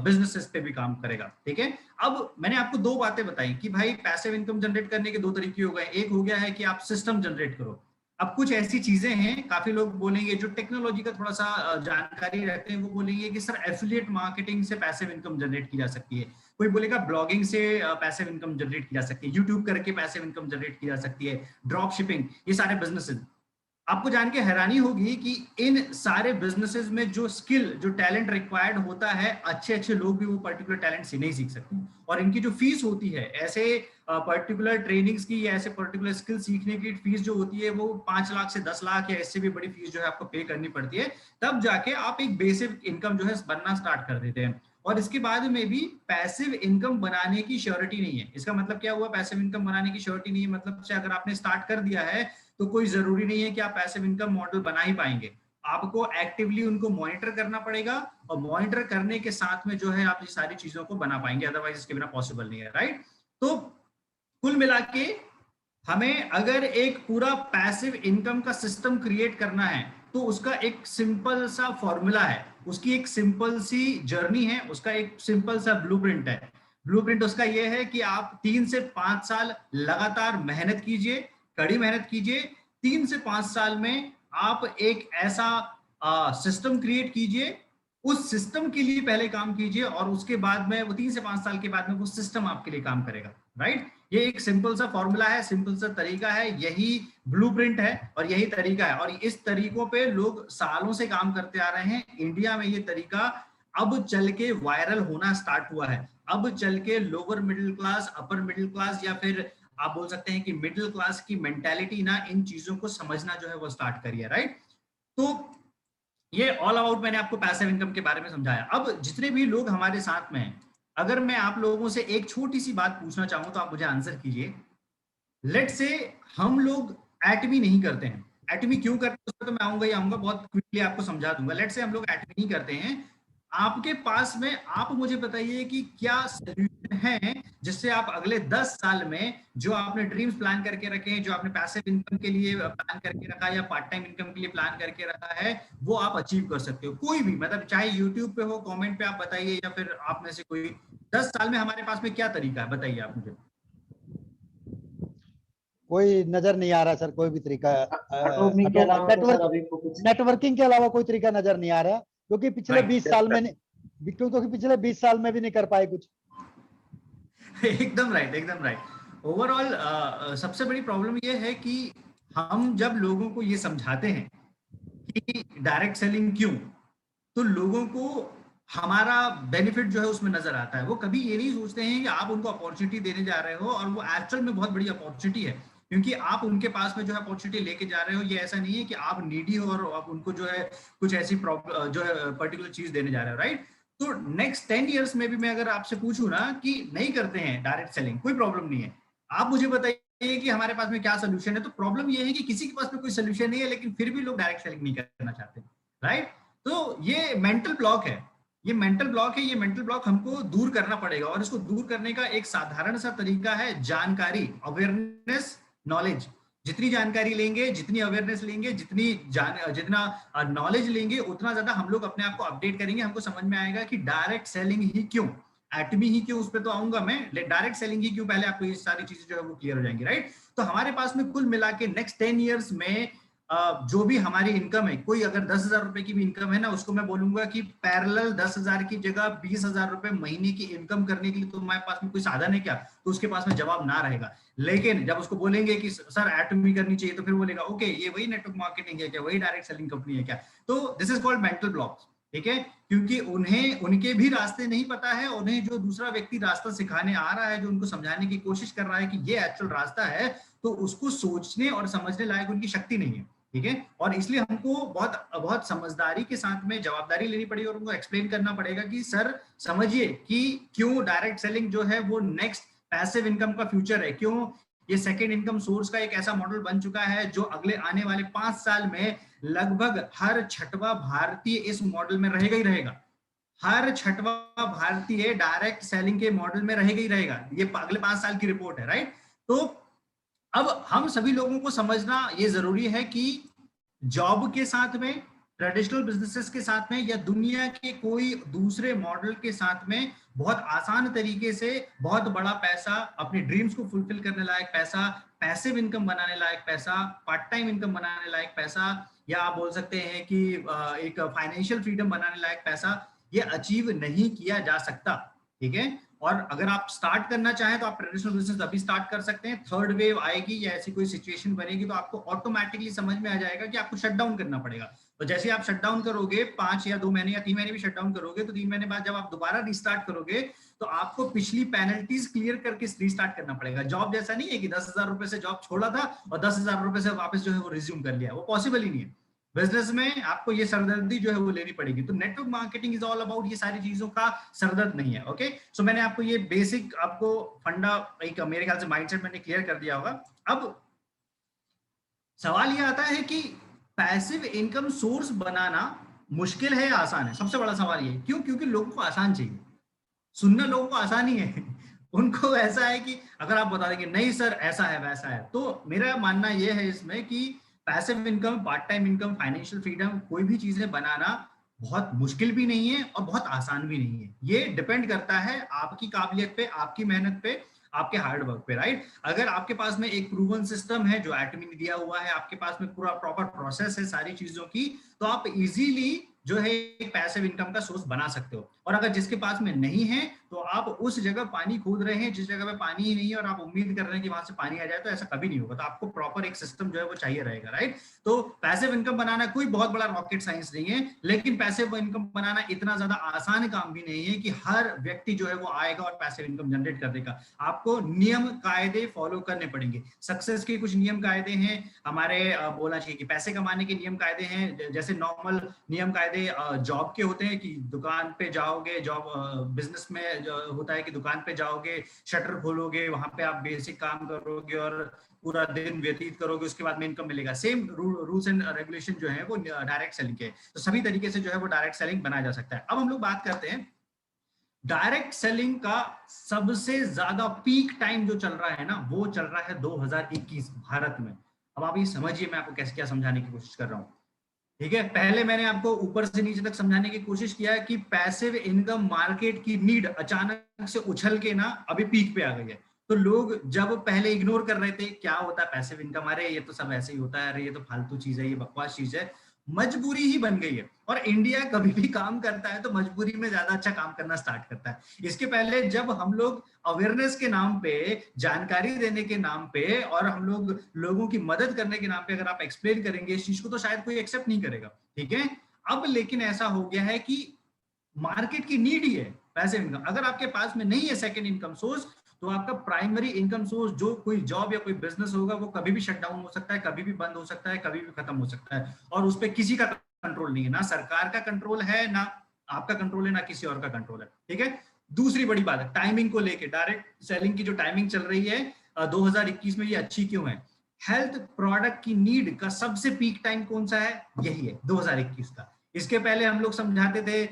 बिजनेसेस पे भी काम करेगा, ठीक है। अब मैंने आपको 2 बातें बताई कि भाई पैसिव इनकम जनरेट करने के 2 तरीके हो गए। एक हो गया है कि आप सिस्टम जनरेट करो। अब कुछ ऐसी चीजें हैं, काफी लोग बोलेंगे जो टेक्नोलॉजी का थोड़ा सा जानकारी रखते हैं, वो बोलेंगे कि सर एफिलिएट मार्केटिंग से पैसिव इनकम जनरेट की जा सकती है, कोई बोलेगा ब्लॉगिंग से पैसिव इनकम जनरेट की जा सकती है, यूट्यूब करके पैसिव इनकम जनरेट की जा सकती है, ड्रॉप शिपिंग, ये सारे बिजनेसेस। आपको जान के हैरानी होगी कि इन सारे बिजनेसेस में जो स्किल, जो टैलेंट रिक्वायर्ड होता है, अच्छे लोग भी वो पर्टिकुलर टैलेंट से नहीं सीख सकते और इनकी जो फीस होती है, ऐसे पर्टिकुलर ट्रेनिंग्स की या ऐसे पर्टिकुलर स्किल सीखने की फीस जो होती है वो 5 लाख से 10 लाख या इससे भी बड़ी फीस जो है आपको पे करनी पड़ती है, तब जाके आप एक बेसिक इनकम जो है बनना स्टार्ट कर देते हैं। और इसके बाद में भी पैसिव इनकम बनाने की श्योरिटी नहीं है। इसका मतलब क्या हुआ, पैसिव इनकम बनाने की श्योरिटी नहीं है मतलब से अगर आपने स्टार्ट कर दिया है तो कोई जरूरी नहीं है कि आप पैसिव इनकम मॉडल बना ही पाएंगे। आपको एक्टिवली उनको मॉनिटर करना पड़ेगा और मॉनिटर करने के साथ में जो है आप ये सारी चीजों को बना पाएंगे, अदरवाइज इसके बिना पॉसिबल नहीं है, राइट। तो कुल मिला के हमें अगर एक पूरा पैसिव इनकम का सिस्टम क्रिएट करना है तो उसका एक सिंपल सा फॉर्मूला है, उसकी एक सिंपल सी जर्नी है, उसका एक सिंपल सा ब्लूप्रिंट है। ब्लूप्रिंट उसका ये है कि आप 3 से 5 साल लगातार मेहनत कीजिए, कड़ी मेहनत कीजिए। 3 से 5 साल में आप एक ऐसा सिस्टम क्रिएट कीजिए, उस सिस्टम के लिए पहले काम कीजिए और उसके बाद में वो 3 से 5 साल के बाद में वो सिस्टम आपके लिए काम करेगा, राइट। ये एक सिंपल सा फॉर्मूला है, सिंपल सा तरीका है, यही ब्लूप्रिंट है और यही तरीका है। और इस तरीकों पे लोग सालों से काम करते आ रहे हैं। इंडिया में ये तरीका अब चल के वायरल होना स्टार्ट हुआ है। अब चल के lower middle class, upper middle class या फिर आप बोल सकते हैं कि मिडिल क्लास की मेंटालिटी ना इन चीजों को समझना जो है वो स्टार्ट करी है, राइट। तो ये ऑल अबाउट मैंने आपको पैसिव इनकम के बारे में समझाया। अब जितने भी लोग हमारे साथ में हैं, अगर मैं आप लोगों से एक छोटी सी बात पूछना चाहूं तो आप मुझे आंसर कीजिए। लेट से हम लोग एटमी नहीं करते हैं, एटमी क्यों करते हैं उसमें तो मैं आऊंगा ही आऊंगा, बहुत क्विकली आपको समझा दूंगा। लेट से हम लोग एटमी नहीं करते हैं, आपके पास में आप मुझे बताइए कि क्या सॉल्यूशन है जिससे आप अगले 10 साल में जो आपने ड्रीम्स प्लान करके रखे हैं, जो आपने पैसिव इनकम के लिए प्लान करके रखा है या पार्ट टाइम इनकम के लिए प्लान करके रखा है, वो आप अचीव कर सकते हो। कोई भी, मतलब चाहे यूट्यूब पे हो, कमेंट पे आप बताइए, या फिर आप में से कोई 10 साल में हमारे पास में क्या तरीका है, बताइए आप मुझे। कोई नजर नहीं आ रहा सर, कोई भी तरीका। Atomic के अलावा तो सर अभी कुछ नेटवर्किंग के अलावा कोई तरीका नजर नहीं आ रहा, क्योंकि पिछले 20 साल में क्योंकि पिछले 20 साल में भी नहीं कर पाए कुछ। एकदम राइट, एकदम राइट। ओवरऑल सबसे बड़ी प्रॉब्लम ये है कि हम जब लोगों को ये समझाते हैं कि डायरेक्ट सेलिंग क्यों, तो लोगों को हमारा बेनिफिट जो है उसमें नजर आता है। वो कभी ये नहीं सोचते हैं कि आप उनको अपॉर्चुनिटी देने जा रहे हो और वो एक्चुअल में बहुत बड़ी अपॉर्चुनिटी है, क्योंकि आप उनके पास में जो है अपॉर्चुनिटी लेके जा रहे हो। ये ऐसा नहीं है कि आप नीडी हो और आप उनको जो है कुछ ऐसी जो है पर्टिकुलर चीज देने जा रहे हो, राइट। तो नेक्स्ट 10 ईयर्स में भी मैं अगर आपसे पूछूं ना कि नहीं करते हैं डायरेक्ट सेलिंग, कोई प्रॉब्लम नहीं है, आप मुझे बताइए कि हमारे पास में क्या सोल्यूशन है। तो प्रॉब्लम ये है कि किसी के पास में कोई सोल्यूशन नहीं है, लेकिन फिर भी लोग डायरेक्ट सेलिंग नहीं करना चाहते, राइट। तो ये मेंटल ब्लॉक है, ये मेंटल ब्लॉक है। ये मेंटल ब्लॉक हमको दूर करना पड़ेगा और इसको दूर करने का एक साधारण सा तरीका है जानकारी, अवेयरनेस, नॉलेज। जितनी जानकारी लेंगे, जितनी अवेयरनेस लेंगे, जितना नॉलेज लेंगे, उतना ज्यादा हम लोग अपने आप को अपडेट करेंगे। हमको समझ में आएगा कि डायरेक्ट सेलिंग ही क्यों, एटमी ही क्यों, उस पर तो आऊंगा मैं, डायरेक्ट सेलिंग ही क्यों, पहले आपको ये सारी चीजें जो है वो क्लियर हो जाएंगी, राइट। तो हमारे पास में कुल मिला के नेक्स्ट 10 ईयर्स में जो भी हमारी इनकम है, कोई अगर 10,000 रुपए की भी इनकम है ना, उसको मैं बोलूंगा कि पैरेलल 10,000 की जगह 20,000 रुपए महीने की इनकम करने के लिए तो हमारे पास में कोई साधन है क्या, तो उसके पास में जवाब ना रहेगा। लेकिन जब उसको बोलेंगे कि सर एटमी करनी चाहिए, तो फिर बोलेगा ओके ये वही नेटवर्क मार्केटिंग है क्या, वही डायरेक्ट सेलिंग कंपनी है क्या। तो this is called mental blocks, ठीक है, क्योंकि उन्हें उनके भी रास्ते नहीं पता है। उन्हें जो दूसरा व्यक्ति रास्ता सिखाने आ रहा है, जो उनको समझाने की कोशिश कर रहा है कि ये एक्चुअल रास्ता है, तो उसको सोचने और समझने लायक उनकी शक्ति नहीं है, ठीक है। और इसलिए हमको बहुत समझदारी के साथ में जवाबदारी लेनी पड़ेगी और उनको एक्सप्लेन करना पड़ेगा कि सर समझिए कि क्यों डायरेक्ट सेलिंग जो है वो नेक्स्ट पैसिव इनकम का फ्यूचर है, क्यों ये सेकेंड इनकम सोर्स का एक ऐसा मॉडल बन चुका है जो अगले आने वाले 5 साल में लगभग हर छठवां भारतीय इस मॉडल में रहेगा ही रहेगा। हर छठवां भारतीय डायरेक्ट सेलिंग के मॉडल में रहेगा ही रहेगा। ये अगले 5 साल की रिपोर्ट है, राइट। तो अब हम सभी लोगों को समझना ये जरूरी है कि जॉब के साथ में, ट्रेडिशनल बिजनेसेस के साथ में, या दुनिया के कोई दूसरे मॉडल के साथ में बहुत आसान तरीके से बहुत बड़ा पैसा, अपने ड्रीम्स को फुलफिल करने लायक पैसा, पैसिव इनकम बनाने लायक पैसा, पार्ट टाइम इनकम बनाने लायक पैसा, या आप बोल सकते हैं कि एक फाइनेंशियल फ्रीडम बनाने लायक पैसा, ये अचीव नहीं किया जा सकता, ठीक है। और अगर आप स्टार्ट करना चाहें तो आप ट्रेडिशनल बिजनेस अभी स्टार्ट कर सकते हैं। थर्ड वेव आएगी या ऐसी कोई सिचुएशन बनेगी तो आपको ऑटोमेटिकली समझ में आ जाएगा कि आपको शट डाउन करना पड़ेगा। तो जैसे आप शट डाउन करोगे 5 या 2 महीने या 3 महीने भी शट डाउन करोगे, तो 3 महीने बाद जब आप दोबारा रिस्टार्ट करोगे तो आपको पिछली पेनल्टीज क्लियर करके रिस्टार्ट करना पड़ेगा। जॉब जैसा नहीं है कि 10,000 रुपए से जॉब छोड़ा था और 10,000 रुपए से वापस जो है वो रिज्यूम कर लिया, वो पॉसिबल ही नहीं है। बिजनेस में आपको ये सरदर्दी जो है वो लेनी पड़ेगी। तो network marketing is all about ये सारी चीजों का सरदर्द नहीं है। ओके, सो मैंने आपको ये बेसिक आपको फंडा एक मेरे ख्याल से माइंडसेट मैंने क्लियर कर दिया होगा। अब सवाल ये आता है कि पैसिव इनकम सोर्स बनाना मुश्किल है या आसान है? सबसे बड़ा सवाल ये, क्यों? क्योंकि लोगों को आसान चाहिए, सुनना लोगों को आसान ही है। उनको ऐसा है कि अगर आप बता देंगे नहीं सर ऐसा है वैसा है, तो मेरा मानना यह है इसमें कि passive income, part time income, financial freedom, कोई भी चीजें बनाना बहुत मुश्किल भी नहीं है और बहुत आसान भी नहीं है। ये डिपेंड करता है आपकी काबिलियत पे, आपकी मेहनत पे, आपके हार्ड वर्क पे, राइट? अगर आपके पास में एक प्रूवन सिस्टम है जो एटमी ने दिया हुआ है, आपके पास में पूरा प्रॉपर प्रोसेस है सारी चीजों की, तो आप इजीली जो है एक पैसिव इनकम का सोर्स बना सकते हो। और अगर जिसके पास में नहीं है तो आप उस जगह पानी खोद रहे हैं जिस जगह पे पानी ही नहीं है और आप उम्मीद कर रहे हैं कि वहां से पानी आ जाए, तो ऐसा कभी नहीं होगा। तो आपको प्रॉपर एक सिस्टम जो है वो चाहिए रहेगा, राइट? तो पैसिव इनकम बनाना कोई बहुत बड़ा रॉकेट साइंस नहीं है, लेकिन पैसिव इनकम बनाना इतना ज्यादा आसान काम भी नहीं है कि हर व्यक्ति जो है वो आएगा और पैसिव इनकम जनरेट कर देगा। आपको नियम कायदे फॉलो करने पड़ेंगे। सक्सेस के कुछ नियम कायदे हैं हमारे, बोलना चाहिए कि पैसे कमाने के नियम कायदे हैं। जैसे नॉर्मल नियम कायदे जॉब के होते हैं कि दुकान पे जाओगे, जॉब बिजनेस में जो होता है कि दुकान पे जाओगे, शटर खोलोगे, वहां पे आप बेसिक काम करोगे और पूरा दिन व्यतीत करोगे, उसके बाद में इनकम मिलेगा। सेम रूल्स एंड रेगुलेशन जो है वो डायरेक्ट सेलिंग के, तो सभी तरीके से जो है वो डायरेक्ट सेलिंग बनाया जा सकता है। अब हम लोग बात करते हैं डायरेक्ट सेलिंग का सबसे ज्यादा पीक टाइम जो चल रहा है ना, वो चल रहा है 2021 भारत में। अब आप ये समझिए मैं आपको कैसे क्या समझाने की कोशिश कर रहा हूं, ठीक है? पहले मैंने आपको ऊपर से नीचे तक समझाने की कोशिश किया है कि पैसिव इनकम मार्केट की नीड अचानक से उछल के ना अभी पीक पे आ गई है। तो लोग जब पहले इग्नोर कर रहे थे क्या होता है पैसिव इनकम, अरे ये तो सब ऐसे ही होता है, अरे ये तो फालतू चीज है, ये बकवास चीज है, मजबूरी ही बन गई है। और इंडिया कभी भी काम करता है तो मजबूरी में ज्यादा अच्छा काम करना स्टार्ट करता है। इसके पहले जब हम लोग अवेयरनेस के नाम पे, जानकारी देने के नाम पे और हम लोग लोगों की मदद करने के नाम पे अगर आप एक्सप्लेन करेंगे इस चीज को, तो शायद कोई एक्सेप्ट नहीं करेगा, ठीक है? अब लेकिन ऐसा हो गया है कि मार्केट की नीड ही है पैसिव इनकम। अगर आपके पास में नहीं है सेकंड इनकम सोर्स, तो आपका प्राइमरी इनकम सोर्स जो कोई जॉब या कोई बिजनेस होगा वो कभी भी शट डाउन हो सकता है, कभी भी बंद हो सकता है, कभी भी खत्म हो सकता है, और उस पर किसी का कंट्रोल नहीं है, ना सरकार का कंट्रोल है, ना आपका कंट्रोल है, ना किसी और का कंट्रोल है, ठीक है? दूसरी बड़ी बात है टाइमिंग को लेके, डायरेक्ट सेलिंग की जो टाइमिंग चल रही है 2021 में, ये अच्छी क्यों है? हेल्थ प्रोडक्ट की नीड का सबसे पीक टाइम कौन सा है? यही है 2021 का। इसके पहले हम लोग समझाते थे,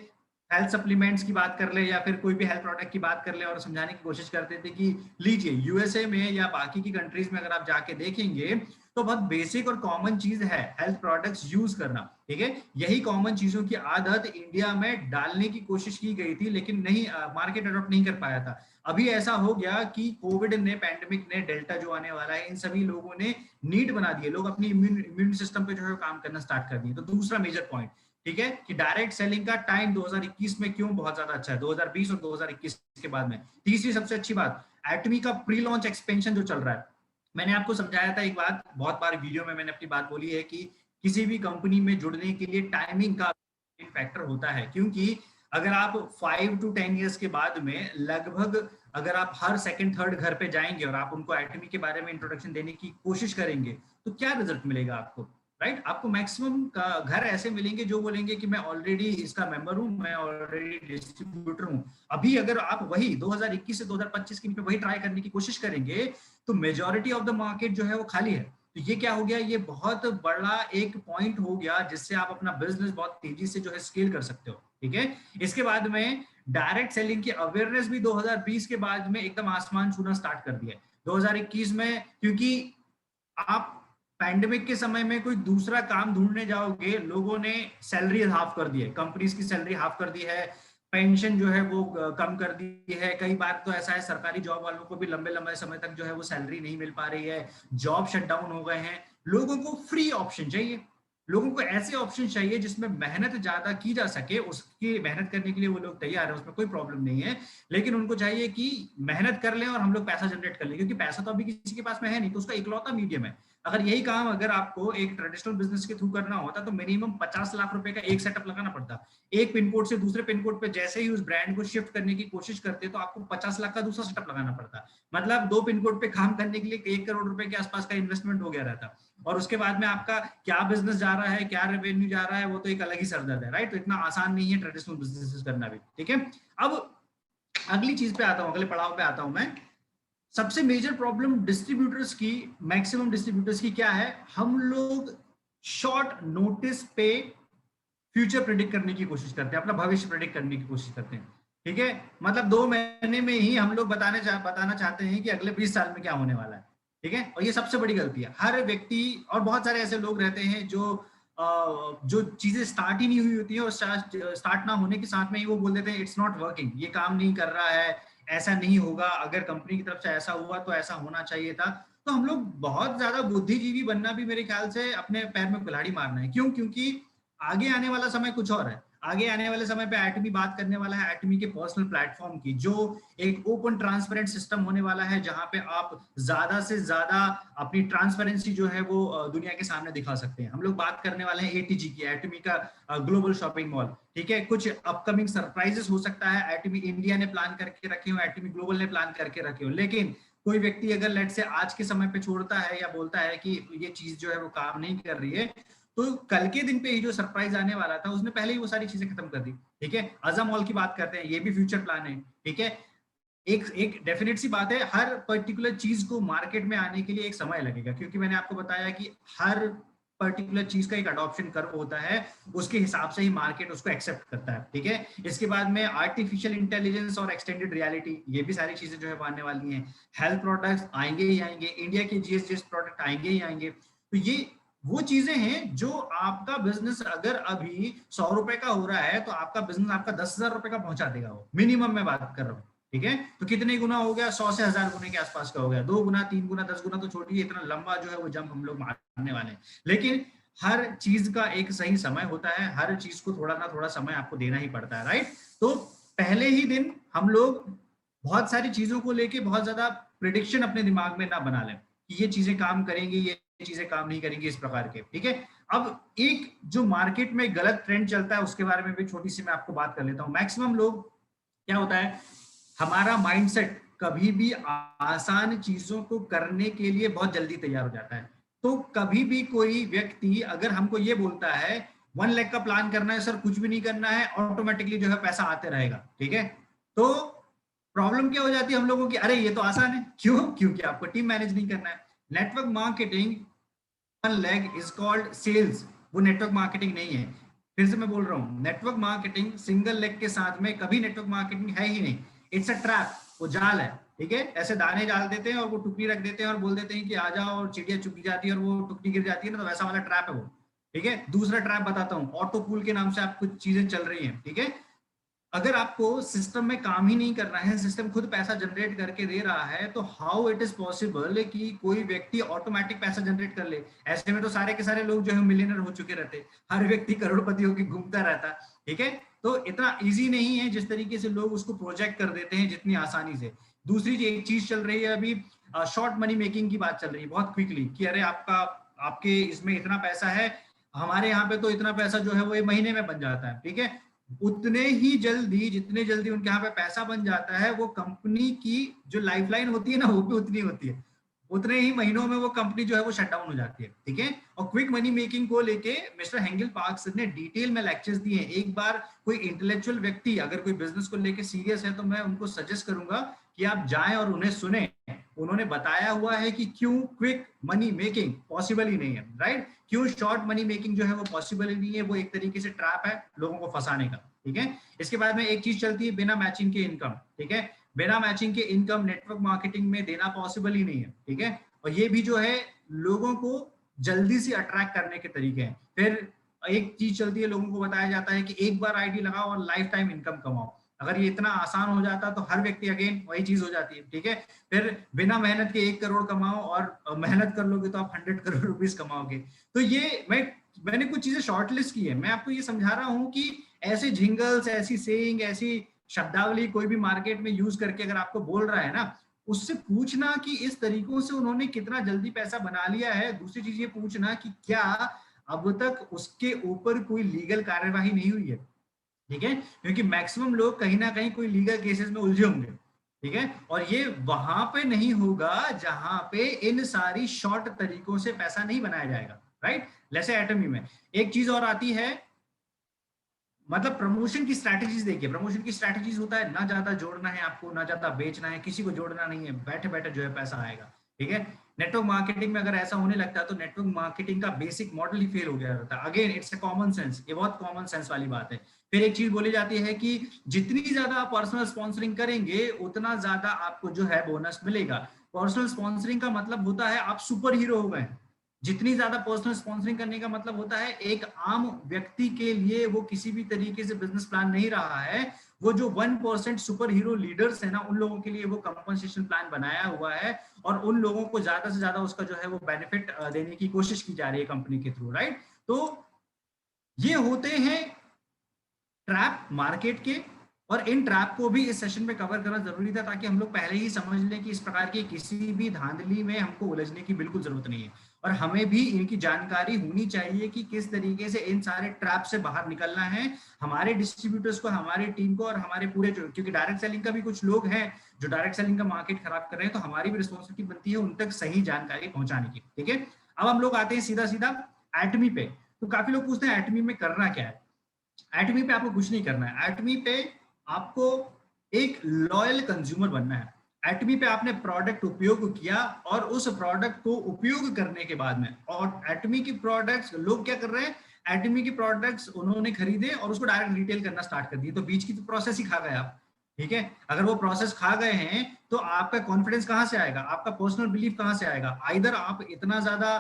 हेल्थ सप्लीमेंट्स की बात कर ले या फिर कोई भी हेल्थ प्रोडक्ट की बात कर ले और समझाने की कोशिश करते थे कि लीजिए यूएसए में या बाकी की कंट्रीज में अगर आप जाके देखेंगे तो बहुत बेसिक और कॉमन चीज है हेल्थ प्रोडक्ट्स यूज करना, ठीक है? यही कॉमन चीजों की आदत इंडिया में डालने की कोशिश की गई थी, लेकिन नहीं, मार्केट अडॉप्ट नहीं कर पाया था। अभी ऐसा हो गया कि कोविड ने, पैंडेमिक ने, डेल्टा जो आने वाला है, इन सभी लोगों ने नीड बना दिए, लोग अपनी इम्यून सिस्टम पे जो है काम करना स्टार्ट कर दिए। तो दूसरा मेजर पॉइंट, ठीक है, कि डायरेक्ट सेलिंग का टाइम 2021 में क्यों बहुत ज्यादा अच्छा है, 2020 और 2021 के बाद में। तीसरी सबसे अच्छी बात, एटमी का प्री लॉन्च एक्सपेंशन जो चल रहा है। मैंने आपको समझाया था एक बात, बहुत बार वीडियो में मैंने अपनी बात बोली है कि किसी भी कंपनी में जुड़ने के लिए टाइमिंग का फैक्टर होता है, क्योंकि अगर आप 5 to 10 ईयर्स के बाद में लगभग अगर आप हर सेकंड थर्ड घर पे जाएंगे और आप उनको एटमी के बारे में इंट्रोडक्शन देने की कोशिश करेंगे, तो क्या रिजल्ट मिलेगा आपको, राइट? आपको मैक्सिमम का घर ऐसे मिलेंगे जो बोलेंगे कि मैं ऑलरेडी इसका मेंबर हूं, मैं ऑलरेडी डिस्ट्रीब्यूटर हूं। अभी अगर आप वही 2021 से 2025 के बीच में वही ट्राई करने की कोशिश करेंगे तो मेजॉरिटी ऑफ द मार्केट जो है वो खाली है। तो ये क्या हो गया, ये बहुत बड़ा एक पॉइंट हो गया जिससे आप अपना बिजनेस बहुत तेजी से जो है स्केल कर सकते हो, ठीक है? इसके बाद में डायरेक्ट सेलिंग की अवेयरनेस भी 2020 के बाद में एकदम आसमान छूना स्टार्ट कर दिया 2021 में, क्योंकि आप पैंडेमिक के समय में कोई दूसरा काम ढूंढने जाओगे, लोगों ने सैलरी हाफ कर दी है, कंपनीज की सैलरी हाफ कर दी है, पेंशन जो है वो कम कर दी है। कई बार तो ऐसा है सरकारी जॉब वालों को भी लंबे लंबे समय तक जो है वो सैलरी नहीं मिल पा रही है, जॉब शट डाउन हो गए हैं। लोगों को फ्री ऑप्शन चाहिए, लोगों को ऐसे ऑप्शन चाहिए जिसमें मेहनत ज्यादा की जा सके, उसकी मेहनत करने के लिए वो लोग तैयार है, उसमें कोई प्रॉब्लम नहीं है, लेकिन उनको चाहिए कि मेहनत कर लें और हम लोग पैसा जनरेट कर लें, क्योंकि पैसा तो अभी किसी के पास में है नहीं, तो उसका इकलौता मीडियम है अगर यही काम अगर आपको एक ट्रेडिशनल बिजनेस के थ्रू करना होता तो मिनिमम 50 लाख रुपए का एक सेटअप लगाना पड़ता। एक पिन कोड से दूसरे पिन कोड पे जैसे ही उस ब्रांड को शिफ्ट करने की कोशिश करते तो आपको 50 लाख का दूसरा सेटअप लगाना पड़ता। मतलब 2 पिन कोड पे काम करने के लिए 1 करोड़ रुपए के आसपास का इन्वेस्टमेंट हो गया रहता। और उसके बाद में आपका क्या बिजनेस जा रहा है, क्या रेवेन्यू जा रहा है, वो तो एक अलग ही सरदर्द है, राइट। तो इतना आसान नहीं है ट्रेडिशनल बिजनेस करना भी, ठीक है। अब अगली चीज पे आता हूँ, अगले पड़ाव पे आता हूँ मैं। सबसे मेजर प्रॉब्लम डिस्ट्रीब्यूटर्स की, मैक्सिमम डिस्ट्रीब्यूटर्स की क्या है, हम लोग शॉर्ट नोटिस पे फ्यूचर प्रेडिक्ट करने की कोशिश करते हैं, अपना भविष्य प्रेडिक्ट करने की कोशिश करते हैं, ठीक है। मतलब 2 महीने में ही हम लोग बताना चाहते हैं कि अगले 20 साल में क्या होने वाला है, ठीक है। और ये सबसे बड़ी गलती है। हर व्यक्ति, और बहुत सारे ऐसे लोग रहते हैं जो चीजें स्टार्ट ही नहीं हुई होती है और स्टार्ट ना होने के साथ में ही वो बोल देते हैं इट्स नॉट वर्किंग, ये काम नहीं कर रहा है, ऐसा नहीं होगा, अगर कंपनी की तरफ से ऐसा हुआ तो ऐसा होना चाहिए था। तो हम लोग बहुत ज्यादा बुद्धिजीवी बनना भी मेरे ख्याल से अपने पैर में कुल्हाड़ी मारना है। क्यों? क्योंकि आगे आने वाला समय कुछ और है। आगे आने वाले समय पे एटमी बात करने वाला है एटमी के पर्सनल प्लेटफॉर्म की, जो एक ओपन ट्रांसपेरेंट सिस्टम होने वाला है, जहां पे आप ज्यादा से ज्यादा अपनी ट्रांसपेरेंसी जो है वो दुनिया के सामने दिखा सकते हैं। हम लोग बात करने वाले हैं एटीजी की, एटमी का ग्लोबल शॉपिंग मॉल, ठीक है। कुछ अपकमिंग सरप्राइजेस हो सकता है, एटमी इंडिया ने प्लान करके रखे हो, एटमी ग्लोबल ने प्लान करके रखे हो, लेकिन कोई व्यक्ति अगर लेट से आज के समय पे छोड़ता है या बोलता है कि ये चीज जो है वो काम नहीं कर रही है, तो कल के दिन पे ही जो सरप्राइज आने वाला था उसने पहले ही वो सारी चीजें खत्म कर दी, ठीक है। अज़ा मॉल की बात करते हैं, ये भी फ्यूचर प्लान है, ठीक है। एक डेफिनेट सी बात है, हर पर्टिकुलर चीज को मार्केट में आने के लिए एक समय लगेगा, क्योंकि मैंने आपको बताया कि हर पर्टिकुलर चीज का एक अडॉप्शन कर्व होता है, उसके हिसाब से ही मार्केट उसको एक्सेप्ट करता है, ठीक है। इसके बाद में आर्टिफिशियल इंटेलिजेंस और एक्सटेंडेड रियलिटी, ये भी सारी चीजें जो है आने वाली हैं। हेल्थ प्रोडक्ट्स आएंगे ही आएंगे, इंडिया के जीएसटी प्रोडक्ट आएंगे ही आएंगे। तो ये वो चीजें हैं जो आपका बिजनेस अगर अभी 100 रुपए का हो रहा है तो आपका बिजनेस आपका 10,000 रुपए का पहुंचा देगा, वो मिनिमम मैं बात कर रहा हूँ, ठीक है। तो कितने गुना हो गया? 100 से 1000 गुने के आसपास का हो गया। 2 गुना, 3 गुना, 10 गुना तो छोड़िए, इतना लंबा जो है वो जंप हम लोग मारने वाले हैं। लेकिन हर चीज का एक सही समय होता है, हर चीज को थोड़ा ना थोड़ा समय आपको देना ही पड़ता है, राइट। तो पहले ही दिन हम लोग बहुत सारी चीजों को लेके बहुत ज्यादा प्रिडिक्शन अपने दिमाग में ना बना लें कि ये चीजें काम करेंगी, ये चीजें काम नहीं करेंगी, इस प्रकार के, ठीक है। अब एक जो मार्केट में गलत ट्रेंड चलता है उसके बारे में भी छोटी सी मैं आपको बात कर लेता हूँ। मैक्सिमम लोग, क्या होता है, हमारा माइंडसेट कभी भी आसान चीजों को करने के लिए बहुत जल्दी तैयार हो जाता है। तो कभी भी कोई व्यक्ति अगर हमको ये बोलता है 1 लाख का प्लान करना है सर, कुछ भी नहीं करना है, ऑटोमेटिकली जो है पैसा आते रहेगा, ठीक है। तो प्रॉब्लम क्या हो जाती है हम लोगों की, अरे ये तो आसान है। क्यों? क्योंकि आपको टीम मैनेज नहीं करना है। Network marketing 1 lakh is called sales, वो नेटवर्क मार्केटिंग नहीं है। फिर से मैं बोल रहा हूँ, नेटवर्क मार्केटिंग सिंगल लेग के साथ में कभी नेटवर्क मार्केटिंग है ही नहीं। इट्स अ ट्रैप, वो जाल है, ठीक है। ऐसे दाने डाल देते हैं और वो टुकड़ी रख देते हैं और बोल देते हैं कि आ जाओ, और चिड़िया चुग जाती है और वो टुकड़ी गिर जाती है ना, तो वैसा वाला ट्रैप है वो, ठीक है। दूसरा ट्रैप बताता हूँ, ऑटो पूल के नाम से आप कुछ चीजें चल रही हैं, ठीक है। अगर आपको सिस्टम में काम ही नहीं करना है, सिस्टम खुद पैसा जनरेट करके दे रहा है, तो हाउ इट इज पॉसिबल कि कोई व्यक्ति ऑटोमेटिक पैसा जनरेट कर ले? ऐसे में तो सारे के सारे लोग जो है मिलियनर हो चुके रहते, हर व्यक्ति करोड़पति होकर घूमता रहता, ठीक है। तो इतना इजी नहीं है जिस तरीके से लोग उसको प्रोजेक्ट कर देते हैं, जितनी आसानी से। दूसरी एक चीज चल रही है अभी, शॉर्ट मनी मेकिंग की बात चल रही है बहुत क्विकली, कि अरे आपके इसमें इतना पैसा है, हमारे यहाँ पे तो इतना पैसा जो है वो 1 महीने में बन जाता है, ठीक है। उतने ही जल्दी, जितने जल्दी उनके यहाँ पे पैसा बन जाता है, वो कंपनी की जो लाइफलाइन होती है ना, वो भी उतनी होती है, उतने ही महीनों में वो कंपनी जो है वो शट डाउन हो जाती है, ठीक है। और क्विक मनी मेकिंग को लेके मिस्टर हेंगल पार्क्स ने डिटेल में लेक्चर्स दिए हैं। एक बार कोई इंटेलेक्चुअल व्यक्ति अगर कोई बिजनेस को लेके सीरियस है तो मैं उनको सजेस्ट करूंगा कि आप जाएं और उन्हें सुने। उन्होंने बताया हुआ है कि क्यों क्विक मनी मेकिंग पॉसिबल ही नहीं है, राइट। क्यों शॉर्ट मनी मेकिंग जो है वो पॉसिबल ही नहीं है, वो एक तरीके से ट्रैप है लोगों को फंसाने का, ठीक है। इसके बाद में एक चीज चलती है बिना मैचिंग के इनकम, ठीक है। बिना मैचिंग के इनकम नेटवर्क मार्केटिंग में देना पॉसिबल ही नहीं है, ठीक है। और ये भी जो है लोगों को जल्दी से अट्रैक्ट करने के तरीके हैं। फिर एक चीज चलती है, लोगों को बताया जाता है कि एक बार आईडी लगाओ और लाइफ टाइम इनकम कमाओ। अगर ये इतना आसान हो जाता तो हर व्यक्ति, अगेन वही चीज हो जाती है, ठीक है। फिर बिना मेहनत के 1 करोड़ कमाओ, और मेहनत कर लोगे तो आप 100 करोड़ रुपीस कमाओगे। तो ये मैंने कुछ चीजें शॉर्टलिस्ट की है। मैं आपको ये समझा रहा हूँ कि ऐसे जिंगल्स, ऐसी सेइंग, ऐसी शब्दावली कोई भी मार्केट में यूज करके अगर आपको बोल रहा है ना, उससे पूछना कि इस तरीकों से उन्होंने कितना जल्दी पैसा बना लिया है। दूसरी चीज ये पूछना कि क्या अब तक उसके ऊपर कोई लीगल कार्यवाही नहीं हुई है, ठीक है, क्योंकि मैक्सिमम लोग कहीं ना कहीं कोई लीगल केसेस में उलझे होंगे, ठीक है, और ये वहां पे नहीं होगा जहां पे इन सारी शॉर्ट तरीकों से पैसा नहीं बनाया जाएगा, राइट। जैसे एटमी में एक चीज और आती है, मतलब प्रमोशन की स्ट्रैटेजीज देखिए, प्रमोशन की स्ट्रैटेजीज होता है ना ज्यादा जोड़ना है आपको, ना ज्यादा बेचना है, किसी को जोड़ना नहीं है, बैठे बैठे जो है पैसा आएगा, ठीक है। नेटवर्क मार्केटिंग में अगर ऐसा होने लगता है तो नेटवर्क मार्केटिंग का बेसिक मॉडल ही फेल हो गया रहता है। Again it's a common sense, ये बहुत कॉमन सेंस वाली बात है। फिर एक चीज बोली जाती है कि जितनी ज्यादा आप पर्सनल स्पॉन्सरिंग करेंगे उतना ज्यादा आपको जो है बोनस मिलेगा। पर्सनल स्पॉन्सरिंग का मतलब होता है आप सुपर हीरो हो गए। जितनी ज्यादा पर्सनल स्पॉन्सरिंग करने का मतलब होता है एक आम व्यक्ति के लिए वो किसी भी तरीके से बिजनेस प्लान नहीं रहा है, वो जो 1% सुपर हीरो लीडर्स है ना, उन लोगों के लिए वो कंपनसेशन प्लान बनाया हुआ है और उन लोगों को ज्यादा से ज्यादा उसका जो है वो बेनिफिट देने की कोशिश की जा रही है कंपनी के थ्रू, राइट। तो ये होते हैं ट्रैप मार्केट के, और इन ट्रैप को भी इस सेशन में कवर करना जरूरी था ताकि हम लोग पहले ही समझ लें कि इस प्रकार की किसी भी धांधली में हमको उलझने की बिल्कुल जरूरत नहीं है, और हमें भी इनकी जानकारी होनी चाहिए कि किस तरीके से इन सारे ट्रैप से बाहर निकलना है हमारे डिस्ट्रीब्यूटर्स को, हमारी टीम को, और हमारे पूरे क्योंकि डायरेक्ट सेलिंग का भी कुछ लोग हैं जो डायरेक्ट सेलिंग का मार्केट खराब कर रहे हैं, तो हमारी भी रिस्पॉन्सिबिलिटी बनती है उन तक सही जानकारी पहुंचाने की, ठीक है। अब हम लोग आते हैं सीधा सीधा एटमी पे। तो काफी लोग पूछते हैं एटमी में करना क्या है। एटमी पे आपको कुछ नहीं करना है, एटमी पे आपको एक लॉयल कंज्यूमर बनना है। एटमी पे आपने प्रोडक्ट उपयोग किया और उस प्रोडक्ट को उपयोग करने के बाद में, और एटमी की प्रोडक्ट्स लोग क्या कर रहे हैं, एटमी की प्रोडक्ट्स उन्होंने खरीदे और उसको डायरेक्ट रिटेल करना स्टार्ट कर दिए, तो बीच की तो प्रोसेस ही खा गए आप, ठीक है। अगर वो प्रोसेस खा गए हैं तो आपका कॉन्फिडेंस कहां से आएगा, आपका पर्सनल बिलीफ कहां से आएगा। आइदर आप इतना ज्यादा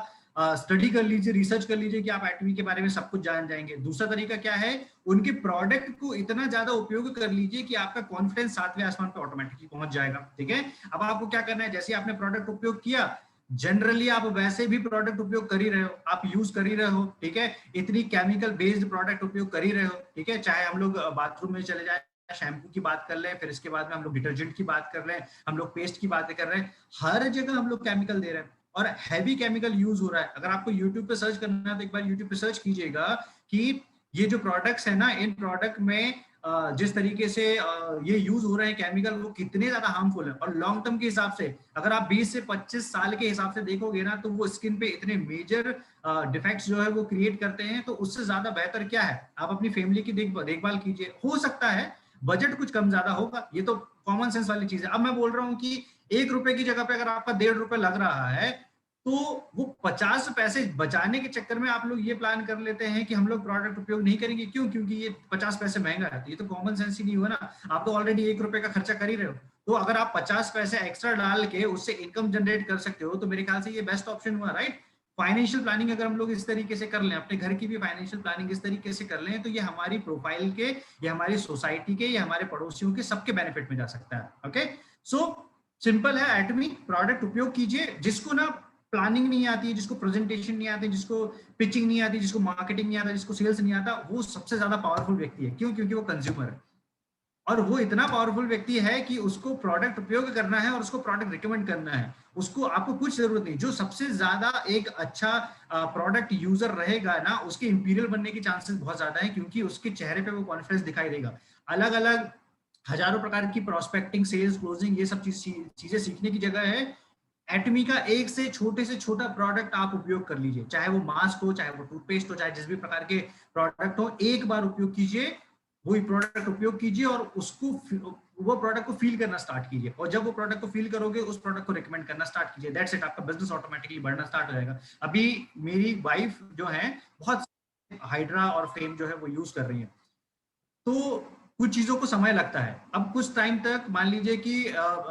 स्टडी कर लीजिए, रिसर्च कर लीजिए कि आप एटमी के बारे में सब कुछ जान जाएंगे। दूसरा तरीका क्या है, उनके प्रोडक्ट को इतना ज्यादा उपयोग कर लीजिए कि आपका कॉन्फिडेंस 7वें आसमान पे ऑटोमेटिकली पहुंच जाएगा, ठीक है। अब आपको क्या करना है, जैसे आपने प्रोडक्ट उपयोग किया, जनरली आप वैसे भी प्रोडक्ट उपयोग कर ही रहे हो, आप यूज कर ही रहे हो, ठीक है, इतनी केमिकल बेस्ड प्रोडक्ट उपयोग कर ही रहे हो, ठीक है। चाहे हम लोग बाथरूम में चले जाए, शैम्पू की बात कर लें, फिर इसके बाद में हम लोग डिटर्जेंट की बात कर रहे हैं, हम लोग पेस्ट की बातें कर रहे हैं, हर जगह हम लोग केमिकल दे रहे हैं और हैवी केमिकल यूज हो रहा है। अगर आपको यूट्यूब पे सर्च करना है तो एक बार यूट्यूब पे सर्च कीजिएगा कि ये जो प्रोडक्ट्स है ना, इन प्रोडक्ट में जिस तरीके से ये यूज हो रहे हैं केमिकल, वो कितने ज्यादा हार्मफुल है। और लॉन्ग टर्म के हिसाब से अगर आप 20 से 25 साल के हिसाब से देखोगे ना, तो वो स्किन पे इतने मेजर डिफेक्ट्स जो है वो क्रिएट करते हैं। तो उससे ज्यादा बेहतर क्या है, आप अपनी फैमिली की देखभाल कीजिए। हो सकता है बजट कुछ कम ज्यादा होगा, ये तो कॉमन सेंस वाली चीज है। अब मैं बोल रहा हूँ कि 1 रुपए की जगह पे अगर आपका 1.5 रुपए लग रहा है, तो वो 50 पैसे बचाने के चक्कर में आप लोग ये प्लान कर लेते हैं कि हम लोग प्रोडक्ट उपयोग नहीं करेंगे। क्यों? क्योंकि ये 50 पैसे महंगा है। तो ये तो कॉमन सेंस ही नहीं हुआ ना, आप तो ऑलरेडी 1 रुपए का खर्चा कर ही रहे हो। तो अगर आप 50 पैसे एक्स्ट्रा डाल के उससे इनकम जनरेट कर सकते हो, तो मेरे ख्याल से ये बेस्ट ऑप्शन हुआ, राइट। फाइनेंशियल प्लानिंग अगर हम लोग इस तरीके से कर लें, अपने घर की भी फाइनेंशियल प्लानिंग इस तरीके से कर लें, तो ये हमारी प्रोफाइल के, ये हमारी सोसाइटी के, ये हमारे पड़ोसियों के, सबके बेनिफिट में जा सकता है। ओके, सो सिंपल है, एटमी प्रोडक्ट उपयोग कीजिए। जिसको ना प्लानिंग नहीं आती है, जिसको प्रेजेंटेशन नहीं आती, जिसको पिचिंग नहीं आती, जिसको मार्केटिंग नहीं आता, जिसको सेल्स नहीं आता, वो सबसे ज्यादा पावरफुल व्यक्ति है। क्यों? क्योंकि वो कंज्यूमर है, और वो इतना पावरफुल व्यक्ति है कि उसको प्रोडक्ट उपयोग करना है और उसको प्रोडक्ट रिकमेंड करना है। उसको, आपको कुछ जरूरत नहीं। जो सबसे ज्यादा एक अच्छा प्रोडक्ट यूजर रहेगा ना, उसके इंपीरियल बनने के चांसेस बहुत ज्यादा है, क्योंकि उसके चेहरे पे वो कॉन्फिडेंस दिखाई देगा। अलग अलग हजारों प्रकार की प्रोस्पेक्टिंग, सेल्स, क्लोजिंग, ये सब चीजें सीखने की जगह है। एटमी का एक से छोटा प्रोडक्ट आप उपयोग कर लीजिए, चाहे वो मास्क हो, चाहे वो टूथपेस्ट हो, चाहे जिस भी प्रकार के प्रोडक्ट हो, एक बार उपयोग कीजिए, वही प्रोडक्ट उपयोग कीजिए और उसको, वो प्रोडक्ट को फील करना स्टार्ट कीजिए। और जब वो प्रोडक्ट को फील करोगे, उस प्रोडक्ट को रिकमेंड करना स्टार्ट कीजिए। दैट्स इट, आपका बिजनेस ऑटोमेटिकली बढ़ना स्टार्ट हो जाएगा। अभी मेरी वाइफ जो है बहुत हाइड्रा और फेम जो है वो यूज कर रही है, तो कुछ चीजों को समय लगता है। अब कुछ टाइम तक, मान लीजिए कि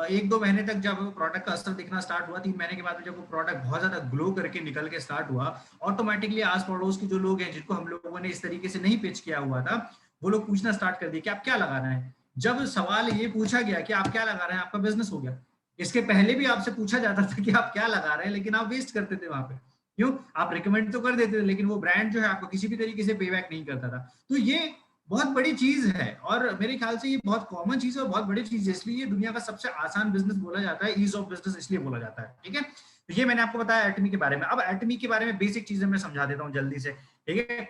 1-2 महीने तक जब प्रोडक्ट का असर दिखना स्टार्ट हुआ, 3 महीने के बाद जब वो प्रोडक्ट बहुत ज्यादा ग्लो करके निकल के स्टार्ट हुआ, ऑटोमेटिकली आस पड़ोस के जो लोग हैं, जिनको हम लोगों ने इस तरीके से नहीं पिच किया हुआ था, वो लोग पूछना स्टार्ट कर दिए कि आप क्या लगा रहे हैं। जब सवाल ये पूछा गया कि आप क्या लगा रहे हैं, आपका बिजनेस हो गया। इसके पहले भी आपसे पूछा जाता था कि आप क्या लगा रहे हैं, लेकिन आप वेस्ट करते थे वहां पे। क्यों? आप रिकमेंड तो कर देते थे, लेकिन वो ब्रांड जो है आपको किसी भी तरीके से पे बैक नहीं करता था। तो ये बहुत बड़ी चीज है और मेरे ख्याल से ये बहुत कॉमन चीज है और बहुत बड़ी चीज है, इसलिए दुनिया का सबसे आसान बिजनेस बोला जाता है, ईज ऑफ बिजनेस इसलिए बोला जाता है। ठीक है, तो ये मैंने आपको बताया एटमी के बारे में। अब एटमी के बारे में बेसिक चीजें मैं समझा देता हूँ जल्दी से। ठीक है,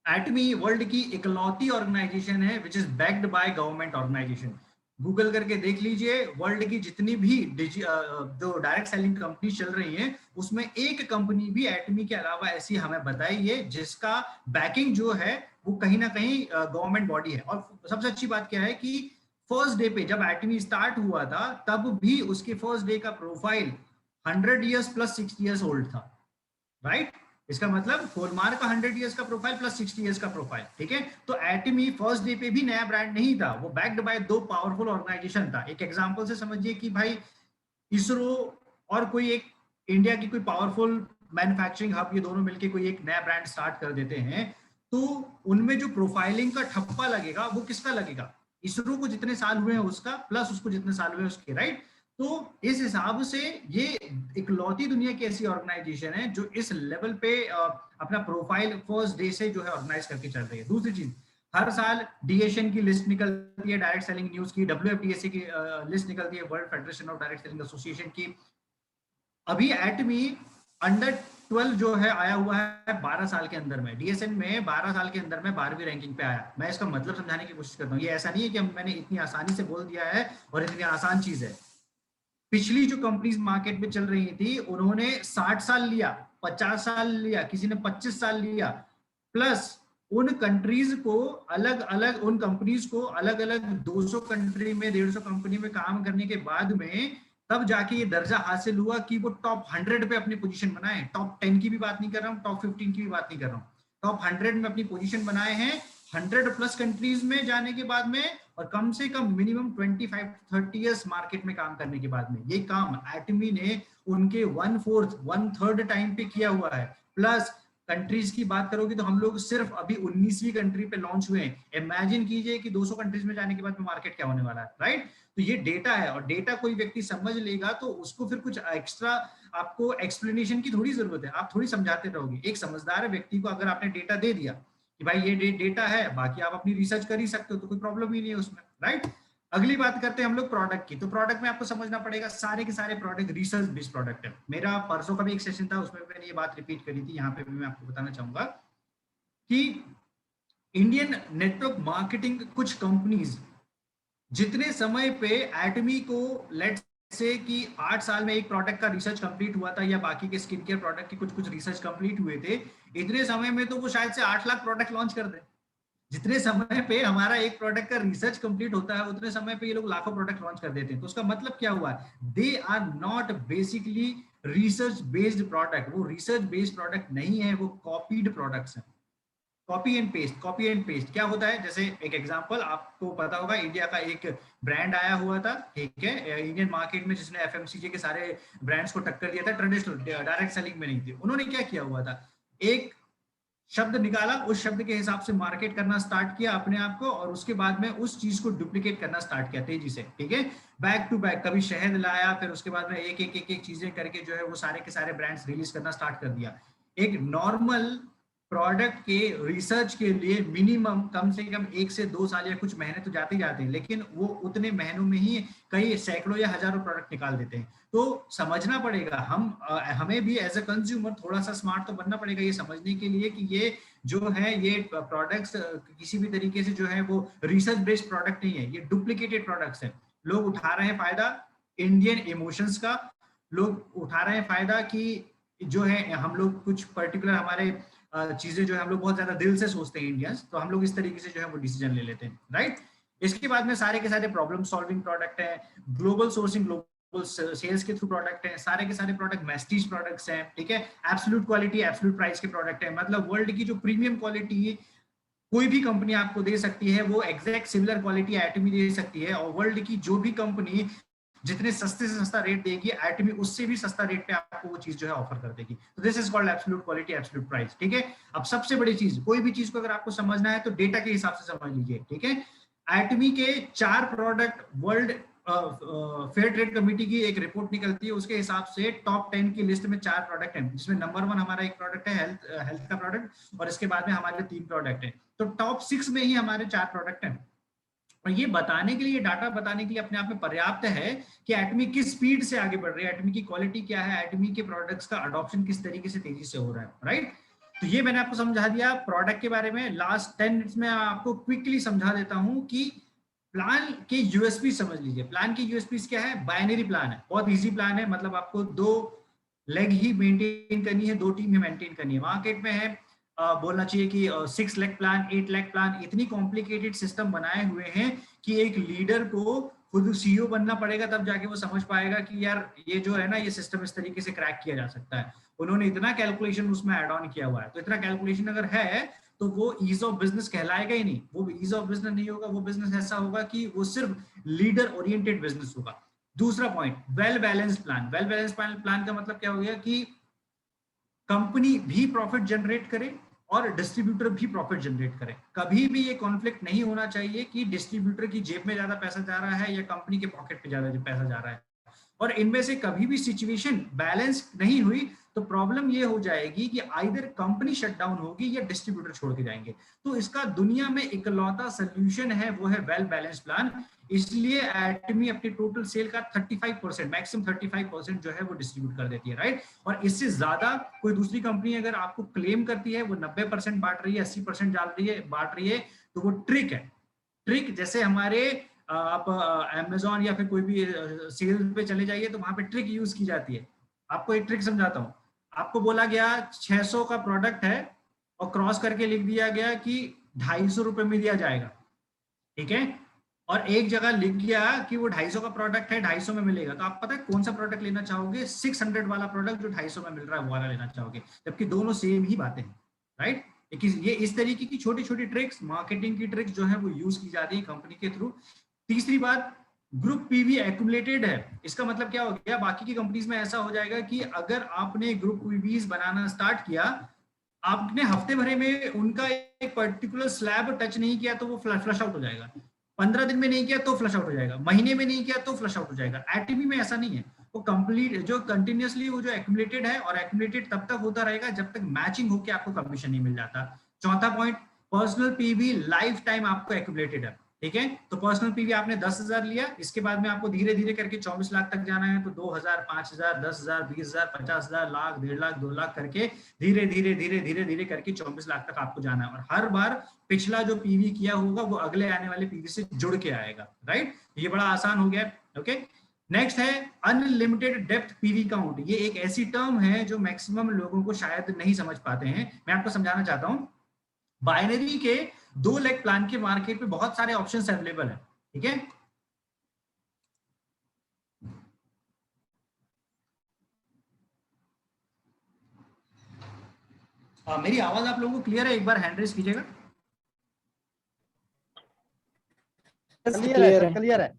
एटमी वर्ल्ड की इकलौती ऑर्गेनाइजेशन है which is backed by government organisation. Google करके देख लीजिए, वर्ल्ड की जितनी भी जो डायरेक्ट सेलिंग कंपनी चल रही हैं उसमें एक कंपनी भी एटमी के अलावा ऐसी हमें बताइए जिसका बैकिंग जो है वो कहीं ना कहीं गवर्नमेंट बॉडी है। और सबसे अच्छी बात क्या है कि फर्स्ट डे पे जब एटमी स्टार्ट हुआ था तब भी उसके फर्स्ट डे का profile 100 years plus 60 years old था, राइट? इसका मतलब होलमार्क का 100 इयर्स का प्रोफाइल प्लस 60 इयर्स का प्रोफाइल। ठीक है, तो एटमी फर्स्ट डे पे भी नया ब्रांड नहीं था, वो बैक्ड बाय दो पावरफुल ऑर्गेनाइजेशन था। एक एग्जांपल से समझिए कि भाई इसरो और कोई एक इंडिया की कोई पावरफुल मैन्युफैक्चरिंग हब, ये दोनों मिलके कोई एक नया ब्रांड स्टार्ट कर देते हैं तो उनमें जो प्रोफाइलिंग का ठप्पा लगेगा वो किसका लगेगा? इसरो को जितने साल हुए हैं उसका प्लस उसको जितने साल हुए उसके, राइट? तो इस हिसाब से ये इकलौती दुनिया की ऐसी ऑर्गेनाइजेशन है जो इस लेवल पे अपना प्रोफाइल फर्स्ट डे से जो है ऑर्गेनाइज करके चल रही है। दूसरी चीज, हर साल डीएशन की लिस्ट निकलती है डायरेक्ट सेलिंग न्यूज की, डब्ल्यूएफडीएसी की लिस्ट निकलती है, world federation of direct selling association की। अभी एटमी अंडर 12 जो है आया हुआ है 12 साल के अंदर में, डीएसएन में 12 साल के अंदर में 12वीं रैंकिंग पे आया। मैं इसका मतलब समझाने की कोशिश करता हूँ, ये ऐसा नहीं है कि मैंने इतनी आसानी से बोल दिया है और इतनी आसान चीज है। पिछली जो कंपनीज मार्केट में चल रही थी उन्होंने 60 साल लिया, 50 साल लिया, किसी ने 25 साल लिया, प्लस उन कंट्रीज को अलग अलग, उन कंपनीज को अलग अलग 200 कंट्री में 150 कंपनी में काम करने के बाद में तब जाके ये दर्जा हासिल हुआ कि वो टॉप 100 पे अपनी पोजीशन बनाए। टॉप 10 की भी बात नहीं कर रहा हूँ, टॉप 15 की भी बात नहीं कर रहा हूँ, टॉप 100 में अपनी पोजीशन बनाए हैं 100 प्लस कंट्रीज में जाने के बाद में, और कम से कम मिनिमम 25-30 इयर्स मार्केट में काम करने के बाद में। ये काम एटमी ने उनके 1/4 टाइम पे किया हुआ है। प्लस कंट्रीज की बात करोगे तो हम लोग सिर्फ अभी 19वीं कंट्री पे लॉन्च हुए हैं। इमेजिन कीजिए कि 200 कंट्रीज में जाने के बाद में मार्केट क्या होने वाला है, राइट? तो ये डेटा है और डेटा कोई व्यक्ति समझ लेगा तो उसको फिर कुछ एक्स्ट्रा आपको एक्सप्लेनेशन की थोड़ी जरूरत है, आप थोड़ी समझाते रहोगे। एक समझदार व्यक्ति को अगर आपने डेटा दे दिया कि भाई ये डेटा है, बाकी आप अपनी रिसर्च कर ही सकते हो, तो कोई प्रॉब्लम ही नहीं है उसमें, राइट? अगली बात करते हैं हम लोग प्रोडक्ट की। तो प्रोडक्ट में आपको समझना पड़ेगा सारे के सारे प्रोडक्ट रिसर्च बेस्ड प्रोडक्ट है। मेरा परसों का भी एक सेशन था उसमें मैंने ये बात रिपीट करी थी, यहाँ पे भी मैं आपको बताना चाहूंगा कि इंडियन नेटवर्क मार्केटिंग कुछ कंपनीज जितने समय पे एटमी को लेट्स से कि 8 साल में एक प्रोडक्ट का रिसर्च कंप्लीट हुआ था या बाकी के स्किन केयर प्रोडक्ट के कुछ रिसर्च कंप्लीट हुए थे, इतने समय में तो वो शायद से 8 लाख प्रोडक्ट लॉन्च कर दे। जितने समय पे हमारा एक प्रोडक्ट का रिसर्च कंप्लीट होता है उतने समय पे ये लोग लाखों प्रोडक्ट लॉन्च कर देते हैं। तो उसका मतलब क्या हुआ? They are not basically research based product, वो रिसर्च बेस्ड प्रोडक्ट नहीं है, वो कॉपीड प्रोडक्ट्स हैं। Copy and paste, copy and paste क्या होता है? जैसे एक एग्जांपल आपको पता होगा, इंडिया का एक ब्रांड आया हुआ था, ठीक है, इंडियन मार्केट में, जिसने एफएमसीजी के सारे ब्रांड्स को टक्कर दिया था, ट्रेडिशनल डायरेक्ट सेलिंग में नहीं थी। उन्होंने क्या किया हुआ था, एक शब्द निकाला, उस शब्द के हिसाब से मार्केट करना स्टार्ट किया अपने आप को, और उसके बाद में उस चीज को डुप्लीकेट करना स्टार्ट किया तेजी से, ठीक है, बैक टू बैक। कभी शहद लाया, फिर उसके बाद में एक चीजें करके जो है वो सारे के सारे ब्रांड्स रिलीज करना स्टार्ट कर दिया। एक नॉर्मल प्रोडक्ट के रिसर्च के लिए मिनिमम कम से कम 1 से 2 साल या कुछ महीने तो जाते ही जाते हैं, लेकिन वो उतने महीनों में ही कई सैकड़ों या हजारों प्रोडक्ट निकाल देते हैं। तो समझना पड़ेगा, हमें भी एज अ कंज्यूमर थोड़ा सा स्मार्ट तो बनना पड़ेगा ये समझने के लिए कि ये जो है ये प्रोडक्ट्स किसी भी तरीके से जो है वो रिसर्च बेस्ड प्रोडक्ट नहीं है, ये डुप्लीकेटेड प्रोडक्ट्स है। लोग उठा रहे हैं फायदा इंडियन इमोशंस का, लोग उठा रहे हैं फायदा कि जो है हम लोग कुछ पर्टिकुलर हमारे चीजें जो है हम लोग बहुत ज्यादा दिल से सोचते हैं इंडियंस, तो हम लोग इस तरीके से जो है वो डिसीजन ले लेते हैं, राइट? इसके बाद में सारे के सारे प्रॉब्लम सॉल्विंग प्रोडक्ट है, ग्लोबल सोर्सिंग, ग्लोबल सेल्स के थ्रू प्रोडक्ट है, सारे के सारे प्रोडक्ट मैस्टीज प्रोडक्ट्स हैं, ठीक है, एब्सोल्यूट क्वालिटी एब्सोल्यूट प्राइस के प्रोडक्ट है। मतलब वर्ल्ड की जो प्रीमियम क्वालिटी कोई भी कंपनी आपको दे सकती है वो एग्जैक्ट सिमिलर क्वालिटी एटमी दे सकती है, और वर्ल्ड की जो भी कंपनी जितने सस्ते से सस्ता रेट देगी एटमी उससे भी सस्ता रेट पे आपको वो चीज जो है ऑफर कर देगी। तो this is called absolute quality absolute price, ठीक है। अब सबसे बड़ी चीज, कोई भी चीज को अगर आपको समझना है तो डेटा के हिसाब से समझ लीजिए, ठीक है। एटमी के 4 product world fair trade committee की एक रिपोर्ट निकलती है, उसके हिसाब से टॉप 10 की लिस्ट में 4 प्रोडक्ट हैं, जिसमें नंबर 1 हमारा एक प्रोडक्ट है हेल्थ का प्रोडक्ट, और इसके बाद में हमारे 3 प्रोडक्ट हैं। तो टॉप 6 में ही हमारे 4 प्रोडक्ट हैं। और ये बताने के लिए, डाटा बताने के लिए अपने आप में पर्याप्त है कि एटमी किस स्पीड से आगे बढ़ रही है, एटमी की क्वालिटी क्या है, एटमी के प्रोडक्ट्स का अडॉप्शन किस तरीके से तेजी से हो रहा है, राइट। तो ये मैंने आपको समझा दिया प्रोडक्ट के बारे में। लास्ट 10 मिनट्स में आपको क्विकली समझा देता हूं कि प्लान के यूएसपी समझ लीजिए। प्लान के यूएसपी क्या है? बाइनरी प्लान है, बहुत इजी प्लान है, मतलब आपको 2 लेग ही मेंटेन करनी है, 2 टीम ही मेंटेन करनी है। मार्केट में है बोलना चाहिए कि 6 लाख प्लान, 8 लाख प्लान, इतनी कॉम्प्लिकेटेड सिस्टम बनाए हुए हैं कि एक लीडर को खुद सीईओ बनना पड़ेगा, तब जाके वो समझ पाएगा कि यार ये जो है ना, ये सिस्टम इस तरीके से क्रैक किया जा सकता है। उन्होंने इतना कैलकुलेशन उसमें ऐड ऑन किया हुआ है। तो इतना कैलकुलेशन अगर है तो वो ईज ऑफ बिजनेस कहलाएगा ही नहीं, वो ईज ऑफ बिजनेस नहीं होगा, वो बिजनेस ऐसा होगा कि वो सिर्फ लीडर ओरिएंटेड बिजनेस होगा। दूसरा point, well balanced plan. Well balanced plan का मतलब क्या हो गया कि कंपनी भी प्रॉफिट जनरेट करे और डिस्ट्रीब्यूटर भी प्रॉफिट जनरेट करे। कभी भी ये कॉन्फ्लिक्ट नहीं होना चाहिए कि डिस्ट्रीब्यूटर की जेब में ज्यादा पैसा जा रहा है या कंपनी के पॉकेट पे ज्यादा पैसा जा रहा है। और इनमें से कभी भी सिचुएशन बैलेंस नहीं हुई तो प्रॉब्लम ये हो जाएगी कि आइदर कंपनी शट डाउन होगी या डिस्ट्रीब्यूटर छोड़ के जाएंगे। तो इसका दुनिया में इकलौता सोल्यूशन है, वो है वेल बैलेंस प्लान। इसलिए एटमी अपनी टोटल सेल का 35%, मैक्सिमम 35% जो है वो डिस्ट्रीब्यूट कर देती है, राइट। और इससे ज्यादा कोई दूसरी कंपनी अगर आपको क्लेम करती है वो 90% बांट रही है, 80% बांट रही है, तो वो ट्रिक है। ट्रिक जैसे हमारे आप अमेज़न या फिर कोई भी सेल पे चले जाइए तो वहां पे ट्रिक यूज की जाती है। आपको एक ट्रिक समझाता हूँ। आपको बोला गया 600 का प्रोडक्ट है और क्रॉस करके लिख दिया गया कि 250 रुपए में दिया जाएगा, ठीक है। और एक जगह लिख गया कि वो 250 का प्रोडक्ट है, 250 में मिलेगा। तो आप पता है कौन सा प्रोडक्ट लेना चाहोगे? 600 वाला प्रोडक्ट जो 250 में मिल रहा है वो वाला लेना चाहोगे, जबकि दोनों सेम ही बातें हैं, राइट। ये इस तरीके की छोटी छोटी ट्रिक्स, मार्केटिंग की ट्रिक्स जो है वो यूज की जाती है कंपनी के थ्रू। तीसरी बात, ग्रुप पीवी एक्यूमुलेटेड है। इसका मतलब क्या हो गया? बाकी की कंपनीज में ऐसा हो जाएगा कि अगर आपने ग्रुप पीवीज बनाना स्टार्ट किया, आपने हफ्ते भरे में उनका एक पर्टिकुलर स्लैब टच नहीं किया तो वो फ्लश आउट हो जाएगा। 15 दिन में नहीं किया तो फ्लश आउट हो जाएगा, महीने में नहीं किया तो फ्लश आउट हो जाएगा। एटीपी में ऐसा नहीं है, वो कंप्लीट जो कंटिन्यूअसली वो जो एक्यूमुलेटेड है, और एक्यूमुलेटेड तब तक होता रहेगा जब तक मैचिंग होकर आपको कमीशन नहीं मिल जाता। चौथा point, personal PV life time आपको एक्यूमुलेटेड है, ठीक है। तो पर्सनल पीवी आपने 10,000 लिया, इसके बाद में आपको धीरे धीरे करके 24 लाख तक जाना है, तो 2,000, 5,000, 10,000, 20,000, 50,000, लाख, 1.5 लाख, 2 लाख करके धीरे धीरे धीरे धीरे धीरे करके 24 लाख तक आपको जाना है। और हर बार पिछला जो पीवी किया होगा वो अगले आने वाले पीवी से जुड़ के आएगा, राइट। ये बड़ा आसान हो गया, ओके। नेक्स्ट है अनलिमिटेड डेप्थ पीवी काउंट। ये एक ऐसी टर्म है जो मैक्सिमम लोगों को शायद नहीं समझ पाते हैं। मैं आपको समझाना चाहता हूं। बाइनरी के 2 लेग प्लान के मार्केट में बहुत सारे ऑप्शंस अवेलेबल है, ठीक है। मेरी आवाज आप लोगों को क्लियर है? एक बार हैंड रेज कीजिएगा। क्लियर है।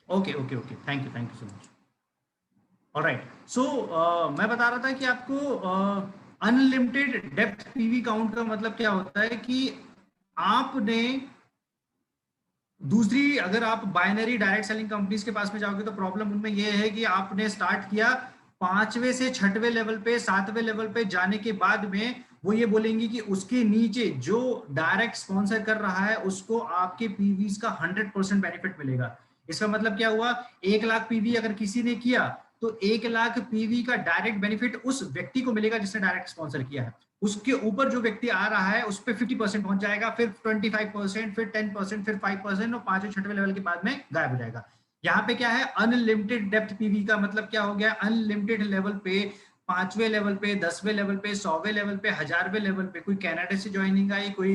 Okay okay okay, thank you so much. Alright, so मैं बता रहा था कि आपको अनलिमिटेड डेप्थ पीवी काउंट का मतलब क्या होता है कि आपने दूसरी, अगर आप बाइनरी डायरेक्ट सेलिंग कंपनीज के पास में जाओगे तो प्रॉब्लम उनमें यह है कि आपने स्टार्ट किया 5वें से 6वें लेवल पे, 7वें लेवल पे जाने के बाद में वो ये बोलेंगे कि उसके नीचे जो डायरेक्ट स्पॉन्सर कर रहा है उसको आपके पीवीज का 100% बेनिफिट मिलेगा। इसका मतलब क्या हुआ? 1 लाख पीवी अगर किसी ने किया तो 1 लाख पीवी का डायरेक्ट बेनिफिट उस व्यक्ति को मिलेगा जिसने डायरेक्ट स्पॉन्सर किया है। उसके ऊपर जो व्यक्ति आ रहा है उस पर 50% पहुंच जाएगा, फिर 25%, फिर 10%, फिर 5%, और 5वें 6वें लेवल के बाद में गायब हो जाएगा। यहाँ पे क्या है? अनलिमिटेड डेप्थ पीवी का मतलब क्या हो गया? अनलिमिटेड लेवल पे, 5वें लेवल पे, 10वें लेवल पे, 100वें लेवल पे, 1000वें लेवल पे, कोई कनाडा से ज्वाइनिंग आई, कोई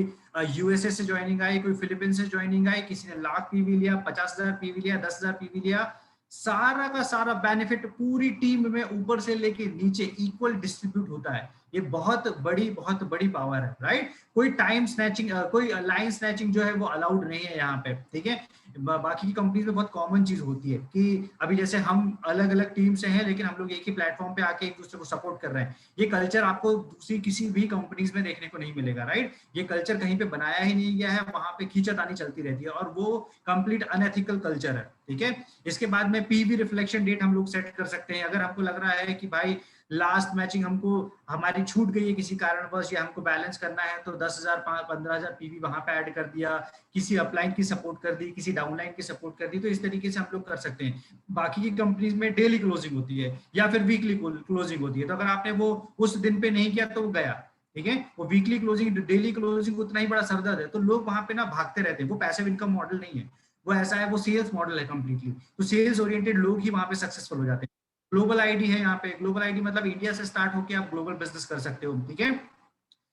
यूएसए से ज्वाइनिंग आई, कोई फिलीपीन से ज्वाइनिंग आई, किसी ने 1 लाख पीवी लिया, 50,000 पीवी लिया, 10,000 पीवी लिया, सारा का सारा बेनिफिट पूरी टीम में ऊपर से लेके नीचे इक्वल डिस्ट्रीब्यूट होता है। ये बहुत बड़ी पावर है, राइट। कोई टाइम स्नैचिंग, कोई लाइन स्नैचिंग जो है वो अलाउड नहीं है यहाँ पे, ठीक है। बाकी की कंपनीज में बहुत कॉमन चीज होती है कि अभी जैसे हम अलग अलग टीम से हैं लेकिन हम लोग एक ही प्लेटफॉर्म पे आके एक दूसरे को सपोर्ट कर रहे हैं। ये कल्चर आपको दूसरी किसी भी कंपनीज में देखने को नहीं मिलेगा, राइट। ये कल्चर कहीं पे बनाया ही नहीं गया है, वहां पे खींचातानी चलती रहती है और वो कंप्लीट अनएथिकल कल्चर है, ठीक है। इसके बाद में पीवी रिफ्लेक्शन डेट हम लोग सेट कर सकते हैं। अगर हमको लग रहा है कि भाई लास्ट मैचिंग हमको हमारी छूट गई है किसी कारणवश या हमको बैलेंस करना है, तो 10,000 15,000 पीवी वहां पे ऐड कर दिया, किसी अपलाइन की सपोर्ट कर दी, किसी डाउनलाइन की सपोर्ट कर दी, तो इस तरीके से हम लोग कर सकते हैं। बाकी की कंपनीज में डेली क्लोजिंग होती है या फिर वीकली क्लोजिंग होती है, तो अगर आपने वो उस दिन पे नहीं किया तो वो गया, ठीक है। वो वीकली क्लोजिंग डेली क्लोजिंग उतना ही बड़ा सरदर्द है, तो लोग वहां पे ना भागते रहते हैं। वो पैसिव इनकम मॉडल नहीं है, वो ऐसा है, वो सेल्स मॉडल है कंप्लीटली। तो सेल्स ओरिएंटेड लोग ही वहां पे सक्सेसफुल हो जाते हैं। ग्लोबल आईडी है यहाँ पे, ग्लोबल आईडी मतलब इंडिया से स्टार्ट होकर आप ग्लोबल बिजनेस कर सकते हो, ठीक है।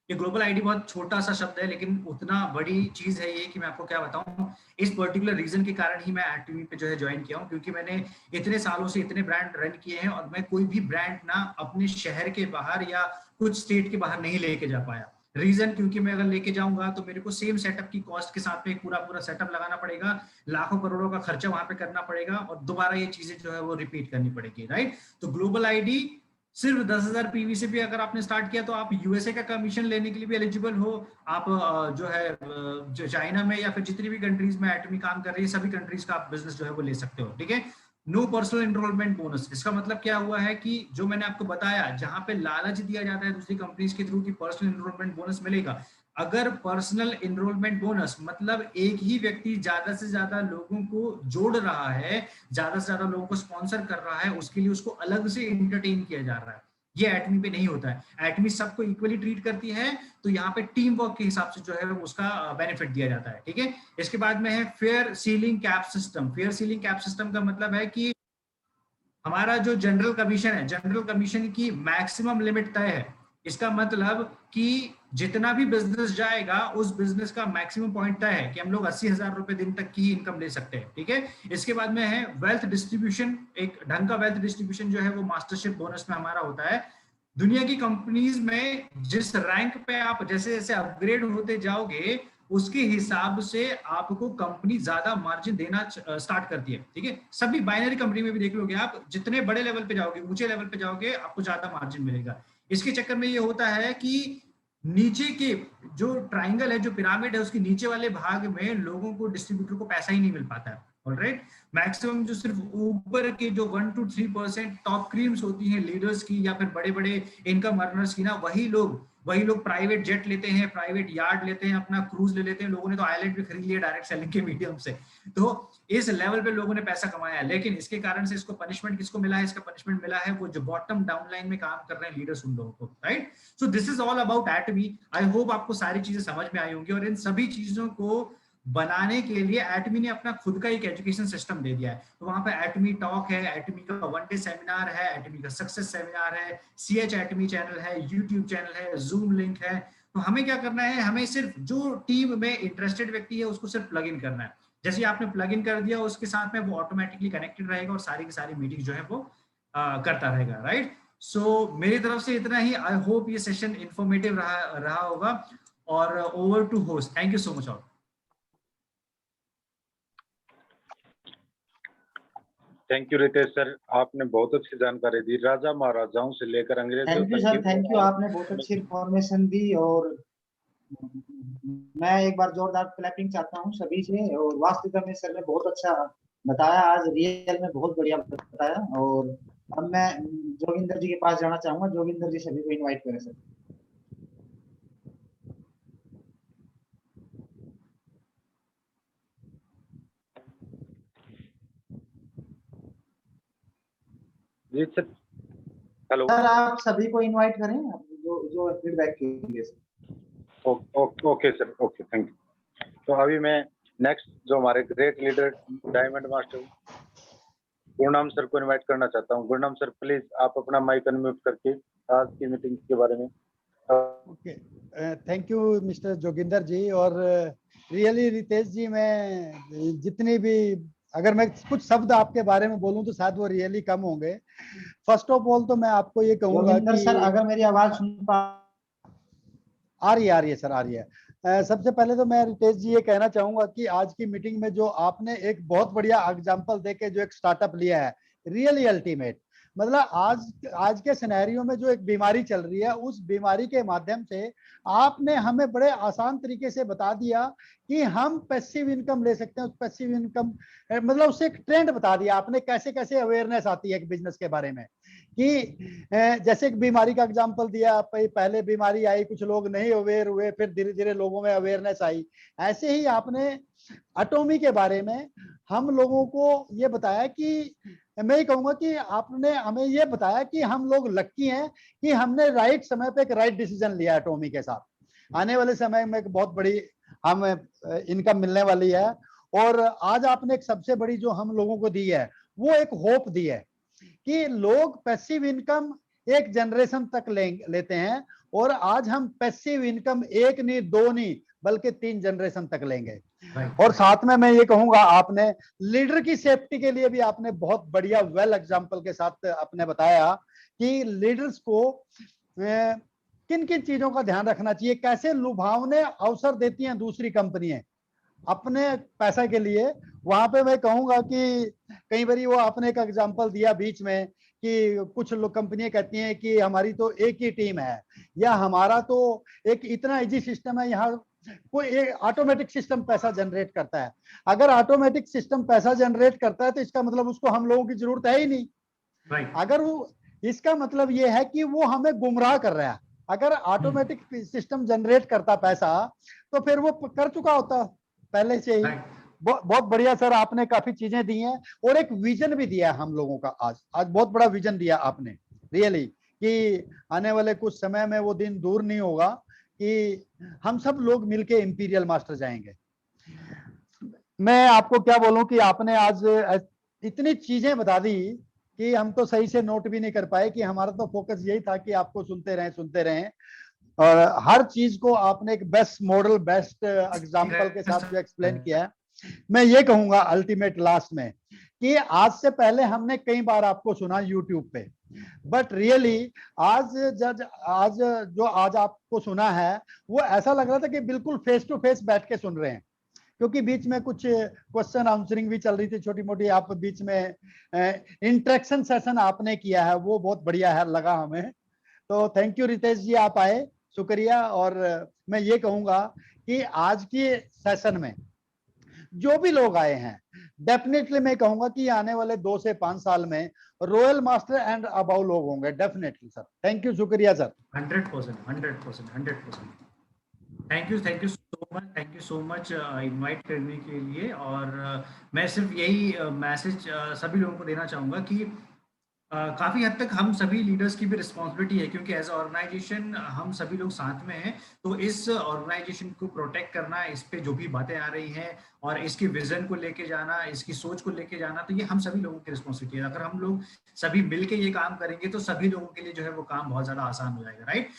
ये ग्लोबल आईडी बहुत छोटा सा शब्द है लेकिन उतना बड़ी चीज है ये कि मैं आपको क्या बताऊं। इस पर्टिकुलर रीजन के कारण ही मैं एटमी पे जो है ज्वाइन किया हूं, क्योंकि मैंने इतने सालों से इतने ब्रांड रन किए हैं और मैं कोई भी ब्रांड ना अपने शहर के बाहर या कुछ स्टेट के बाहर नहीं लेके जा पाया। रीजन क्योंकि मैं अगर लेके जाऊंगा तो मेरे को सेम सेटअप की कॉस्ट के साथ में एक पूरा सेटअप लगाना पड़ेगा, लाखों करोड़ों का खर्चा वहां पे करना पड़ेगा और दोबारा ये चीजें जो है वो रिपीट करनी पड़ेगी, राइट। तो ग्लोबल आईडी सिर्फ 10,000 पीवी से भी अगर आपने स्टार्ट किया तो आप यूएसए का कमीशन लेने के लिए भी एलिजिबल हो। आप जो है जो चाइना में या फिर जितनी भी कंट्रीज में एटमी काम कर रही है सभी कंट्रीज का आप बिजनेस जो है वो ले सकते हो, ठीक है। नो पर्सनल एनरोलमेंट बोनस, इसका मतलब क्या हुआ है कि जो मैंने आपको बताया जहां पे लालच दिया जाता है दूसरी कंपनीज के थ्रू कि पर्सनल एनरोलमेंट बोनस मिलेगा, अगर पर्सनल एनरोलमेंट बोनस मतलब एक ही व्यक्ति ज्यादा से ज्यादा लोगों को जोड़ रहा है, ज्यादा से ज्यादा लोगों को स्पॉन्सर कर रहा है, उसके लिए उसको अलग से एंटरटेन किया जा रहा है। ये एटमी पे नहीं होता है। एटमी सबको इक्वली ट्रीट करती है, तो यहाँ पे टीम वर्क के हिसाब से जो है उसका बेनिफिट दिया जाता है, ठीक है। इसके बाद में है fair ceiling cap system. Fair ceiling cap system का मतलब है कि हमारा जो जनरल कमीशन है, जनरल कमीशन की मैक्सिमम लिमिट तय है। इसका मतलब कि जितना भी बिजनेस जाएगा उस बिजनेस का मैक्सिमम पॉइंट तय है कि हम लोग 80,000 रुपए दिन तक की इनकम ले सकते हैं, ठीक है। इसके बाद में है वेल्थ डिस्ट्रीब्यूशन। एक ढंग का वेल्थ डिस्ट्रीब्यूशन जो है वो मास्टरशिप बोनस में हमारा होता है। दुनिया की कंपनीज में जिस रैंक पे आप जैसे जैसे अपग्रेड होते जाओगे उसके हिसाब से आपको कंपनी ज्यादा मार्जिन देना स्टार्ट करती है, ठीक है। सभी बाइनरी कंपनी में भी देख लोगे आप, जितने बड़े लेवल पे जाओगे, ऊंचे लेवल पे जाओगे, आपको ज्यादा मार्जिन मिलेगा। इसके चक्कर में ये होता है कि नीचे के जो ट्राइंगल है, जो पिरामिड है, उसके नीचे वाले भाग में लोगों को, डिस्ट्रीब्यूटर को पैसा ही नहीं मिल पाता है, ऑलराइट। मैक्सिमम जो सिर्फ ऊपर के जो 1 to 3% टॉप क्रीम्स होती हैं लीडर्स की या फिर बड़े बड़े इनकम अर्नर्स की ना, वही लोग प्राइवेट जेट लेते हैं, प्राइवेट यार्ड लेते हैं, अपना क्रूज ले लेते हैं। लोगों ने तो आइलैंड भी खरीद लिया डायरेक्ट सेलिंग के मीडियम से। तो इस लेवल पे लोगों ने पैसा कमाया है, लेकिन इसके कारण से इसको पनिशमेंट किसको मिला है? इसका पनिशमेंट मिला है वो जो बॉटम डाउन लाइन में काम कर रहे हैं लीडर्स, उन लोगों को, right. So this is all about Atomy. I hope आपको सारी चीजें समझ में आई होंगी और इन सभी चीजों को बनाने के लिए एटमी ने अपना खुद का एक एजुकेशन सिस्टम दे दिया है। तो वहां पे एटमी टॉक है, एटमी का 1 डे सेमिनार है, एटमी का सक्सेस सेमिनार है, CH एटमी चैनल है, यूट्यूब चैनल है, जूम लिंक है। तो हमें क्या करना है? हमें सिर्फ जो टीम में इंटरेस्टेड व्यक्ति है उसको सिर्फ प्लग इन करना है। जैसे आपने प्लग इन कर दिया उसके साथ में वो ऑटोमेटिकली कनेक्टेड रहेगा और सारी की सारी मीटिंग जो है वो करता रहेगा, राइट। सो मेरी तरफ से इतना ही। आई होप ये सेशन इंफॉर्मेटिव रहा होगा। और over to host. Thank you so much all. Thank you Ritesh sir, आपने बहुत अच्छी जानकारी दी, राजा महाराजाओं से लेकर अंग्रेजों थैंक यू तक सर, की। थैंक यू, आपने बहुत अच्छी इन्फॉर्मेशन दी। और मैं एक बार जोरदार क्लैपिंग चाहता हूँ सभी से। और वास्तविकता में सर ने बहुत अच्छा बताया, आज रियल में बहुत बढ़िया बताया। और अब मैं जोगिंदर जी के पास जाना चाहूंगा। जोगिंदर जी सभी को इनवाइट करें सर। जी सर, हेलो सर, आप सभी को इनवाइट करें जो फीडबैक के लिए sir. Okay sir, okay, thank you. तो अभी मैं नेक्स्ट जो हमारे great leader diamond master Gurnam sir को इनवाइट करना चाहता हूँ। गुरनाम सर प्लीज आप अपना माइक अनम्यूट करके आज की मीटिंग के बारे में। Okay, thank you mister Joginder ji. और रियली रितेश जी, मैं जितनी भी अगर मैं कुछ शब्द आपके बारे में बोलूं तो शायद वो रियली कम होंगे। फर्स्ट ऑफ ऑल तो मैं आपको ये कहूंगा जोगिंदर कि सर, अगर मेरी आवाज सुन पा आ रही है सर, आ रही है। सबसे पहले तो मैं रितेश जी ये कहना चाहूंगा कि आज की मीटिंग में जो आपने एक बहुत बढ़िया एग्जांपल देके जो एक स्टार्टअप लिया है, रियली अल्टीमेट। मतलब आज के सिनेरियो में जो एक बीमारी चल रही है, उस बीमारी के माध्यम से आपने हमें बड़े आसान तरीके से बता दिया कि हम पैसिव इनकम ले सकते हैं। उस पैसिव इनकम मतलब उससे एक ट्रेंड बता दिया आपने, कैसे कैसे अवेयरनेस आती है एक बिजनेस के बारे में। कि जैसे एक बीमारी का एग्जांपल दिया, पहले बीमारी आई, कुछ लोग नहीं अवेयर हुए, फिर धीरे धीरे लोगों में अवेयरनेस आई। ऐसे ही आपने एटॉमी के बारे में हम लोगों को ये बताया कि मैं ये कहूंगा कि आपने हमें ये बताया कि हम लोग लक्की हैं कि हमने राइट समय पे एक राइट डिसीजन लिया एटॉमी के साथ। आने वाले समय में एक बहुत बड़ी हम इनकम मिलने वाली है। और आज आपने एक सबसे बड़ी जो हम लोगों को दी है, वो एक होप दी है कि लोग पैसिव इनकम एक जनरेशन तक लेते हैं, और आज हम पैसिव इनकम एक नहीं, दो नहीं, बल्कि 3 जनरेशन तक लेंगे। और साथ में मैं ये कहूंगा, आपने लीडर की सेफ्टी के लिए भी आपने बहुत बढ़िया वेल एग्जांपल के साथ आपने बताया कि लीडर्स को किन किन चीजों का ध्यान रखना चाहिए, कैसे लुभावने अवसर देती हैं दूसरी कंपनियां अपने पैसा के लिए। वहां पे मैं कहूंगा कि कई बार वो आपने एक एग्जांपल दिया बीच में कि कुछ लोग कंपनियां कहती हैं कि हमारी तो एक ही टीम है, या हमारा तो एक इतना इजी सिस्टम है, यहाँ कोई एक ऑटोमेटिक सिस्टम पैसा जनरेट करता है। अगर ऑटोमेटिक सिस्टम पैसा जनरेट करता है तो इसका मतलब उसको हम लोगों की जरूरत है ही नहीं। अगर वो, इसका मतलब ये है कि वो हमें गुमराह कर रहा है। अगर ऑटोमेटिक सिस्टम जनरेट करता पैसा तो फिर वो कर चुका होता पहले से ही। बहुत बढ़िया सर, आपने काफी चीजें दी हैं और एक विजन भी दिया है हम लोगों का। आज बहुत बड़ा विजन दिया आपने रियली, कि आने वाले कुछ समय में वो दिन दूर नहीं होगा कि हम सब लोग मिलके इंपीरियल मास्टर जाएंगे। मैं आपको क्या बोलूं कि आपने आज इतनी चीजें बता दी कि हम तो सही से नोट भी नहीं कर पाए, कि हमारा तो फोकस यही था कि आपको सुनते रहें। और हर चीज को आपने एक बेस्ट मॉडल, बेस्ट एग्जांपल के साथ जो एक्सप्लेन किया है। मैं ये कहूंगा अल्टीमेट लास्ट में कि आज से पहले हमने कई बार आपको सुना यूट्यूब पे, बट रियली आज जो आज आपको सुना है वो ऐसा लग रहा था कि बिल्कुल फेस टू फेस बैठ के सुन रहे हैं, क्योंकि बीच में कुछ क्वेश्चन आंसरिंग भी चल रही थी छोटी मोटी। आप बीच में इंटरेक्शन सेशन आपने किया है, वो बहुत बढ़िया है लगा हमें। तो थैंक यू रितेश जी, आप आए, शुक्रिया। और मैं ये कहूंगा कि आज की सेशन में जो भी लोग आए हैं, डेफिनेटली मैं कहूंगा कि आने वाले 2 से 5 साल में रॉयल मास्टर एंड अबाउ लोग होंगे डेफिनेटली सर। थैंक यू, शुक्रिया sir. 100%। Thank you so much invite करने के लिए। और मैं सिर्फ यही मैसेज सभी लोगों को देना चाहूंगा कि काफी हद तक हम सभी लीडर्स की भी रिस्पॉन्सिबिलिटी है, क्योंकि एज ऑर्गेनाइजेशन हम सभी लोग साथ में हैं। तो इस ऑर्गेनाइजेशन को प्रोटेक्ट करना, इस पे जो भी बातें आ रही हैं और इसकी विजन को लेके जाना, इसकी सोच को लेके जाना, तो ये हम सभी लोगों की रिस्पॉन्सिबिलिटी है। अगर हम लोग सभी मिलके ये काम करेंगे तो सभी लोगों के लिए जो है वो काम बहुत ज्यादा आसान हो जाएगा, राइट।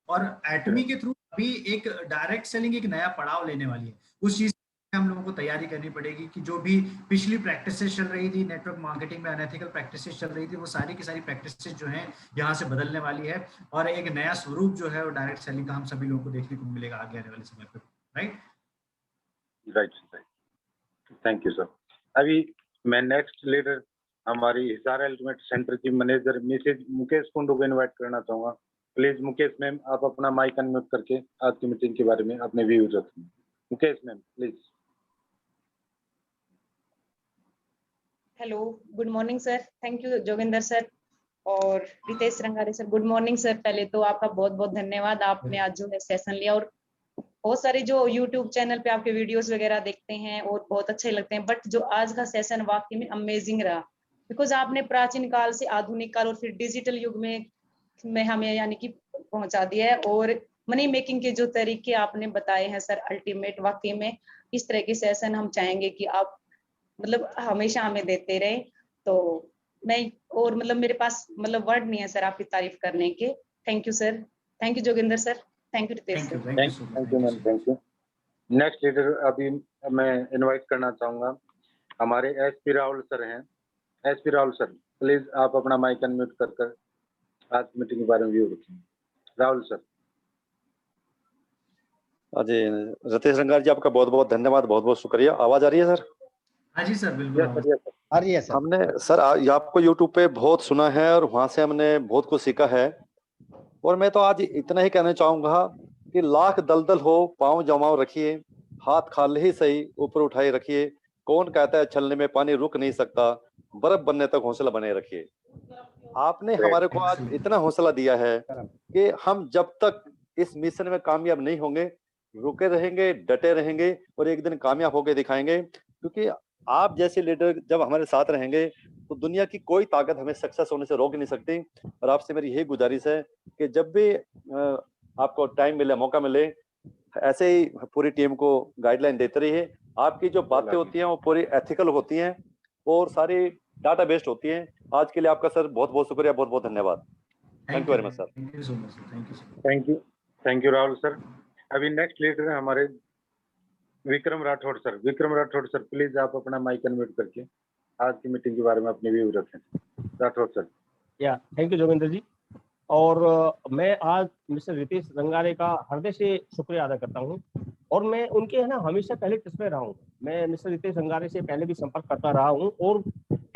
और एटमी के थ्रू अभी एक डायरेक्ट सेलिंग एक नया पड़ाव लेने वाली है। उस चीज हम लोगों को तैयारी करनी पड़ेगी कि जो भी पिछली प्रैक्टिसेस चल रही थी नेटवर्क मार्केटिंग में, अनएथिकल प्रैक्टिसेस चल रही थी, वो सारी की सारी प्रैक्टिसेस जो हैं यहाँ से बदलने वाली है, और एक नया स्वरूप जो है वो डायरेक्ट सेलिंग का हम सभी लोगों को देखने को मिलेगा आगे आने वाले समय पर, राइट। Thank you sir. अभी मैं नेक्स्ट लीडर हमारी हिसार अल्टीमेट सेंटर की मैनेजर मिसेज मुकेश कुंडू को इन्वाइट करना चाहूंगा। प्लीज मुकेश मैम, आप अपना माइक अनम्यूट करके आज की मीटिंग के बारे में अपने व्यूज रखें। Mukesh ma'am please. Hello, good morning sir. Thank you Joginder sir और Ritesh Rangare sir. Good morning sir. पहले तो आपका बहुत बहुत धन्यवाद, आपने आज जो है सेशन लिया। और बहुत सारे जो यूट्यूब चैनल पे आपके वीडियोस वगैरह देखते हैं और बहुत अच्छे लगते हैं, बट जो आज का सेशन वाकई में अमेजिंग रहा, बिकॉज आपने प्राचीन काल से आधुनिक काल और फिर डिजिटल युग में हमें यानी कि पहुंचा दिया है। और मनी मेकिंग के जो तरीके आपने बताए हैं सर, अल्टीमेट। वाकई में इस तरह के सेशन हम चाहेंगे कि आप मतलब हमेशा हमें देते रहे। तो मैं और मतलब मेरे पास मतलब वर्ड नहीं है सर आपकी तारीफ करने के। Thank you sir. Thank you Joginder sir. Thank you Ritesh sir. Thank you ma'am, thank you. Next leader अभी मैं इनवाइट करना चाहूंगा हमारे एसपी राहुल सर हैं। एसपी राहुल सर, प्लीज आप अपना माइक अनम्यूट कर आज की मीटिंग के बारे में व्यू रखें। राहुल सर। जी रितेश रंगारी जी, आपका बहुत बहुत धन्यवाद, बहुत बहुत शुक्रिया। आवाज आ रही है सर? हाँ जी सर, बिल्कुल। Yes sir, yes sir. आ रही है सर। हमने सर आपको यूट्यूब पे बहुत सुना है और वहां से हमने बहुत कुछ सीखा है। और मैं तो आज इतना ही कहना चाहूंगा कि लाख दलदल हो पांव जमाव रखिए, हाथ खाली ही सही ऊपर उठाए रखिए। कौन कहता है छलने में पानी रुक नहीं सकता, बर्फ बनने तक हौसला बने रखिए। आपने हमारे को आज इतना हौसला दिया है कि हम जब तक इस मिशन में कामयाब नहीं होंगे, रुके रहेंगे, डटे रहेंगे और एक दिन कामयाब होकर दिखाएंगे। क्योंकि आप जैसे लीडर जब हमारे साथ रहेंगे तो दुनिया की कोई ताकत हमें सक्सेस होने से रोक नहीं सकती। और आपसे मेरी यही गुजारिश है कि जब भी आपको टाइम मिले, मौका मिले, ऐसे ही पूरी टीम को गाइडलाइन देते रहिए। आपकी जो बातें होती हैं वो पूरी एथिकल होती हैं और सारी डाटा बेस्ड होती हैं। आज के लिए आपका सर बहुत बहुत शुक्रिया, बहुत बहुत धन्यवाद। Thank you very much sir. Thank you so much sir. Thank you sir. Thank you Rahul sir. अभी नेक्स्ट लीडर है हमारे Vikram Rathore sir. Vikram Rathore sir, please आप अपना माइक अनम्यूट करके आज की मीटिंग के बारे में अपने व्यू रखें। राठौड़ सर। या थैंक यू जोगिंदर जी। और मैं आज मिस्टर रितेश रंगारे का हृदय से शुक्रिया अदा करता हूँ। और मैं उनके है ना हमेशा पहले टिप्स में रहा हूँ। मैं मिस्टर रितेश रंगारे से पहले भी संपर्क करता रहा हूँ। और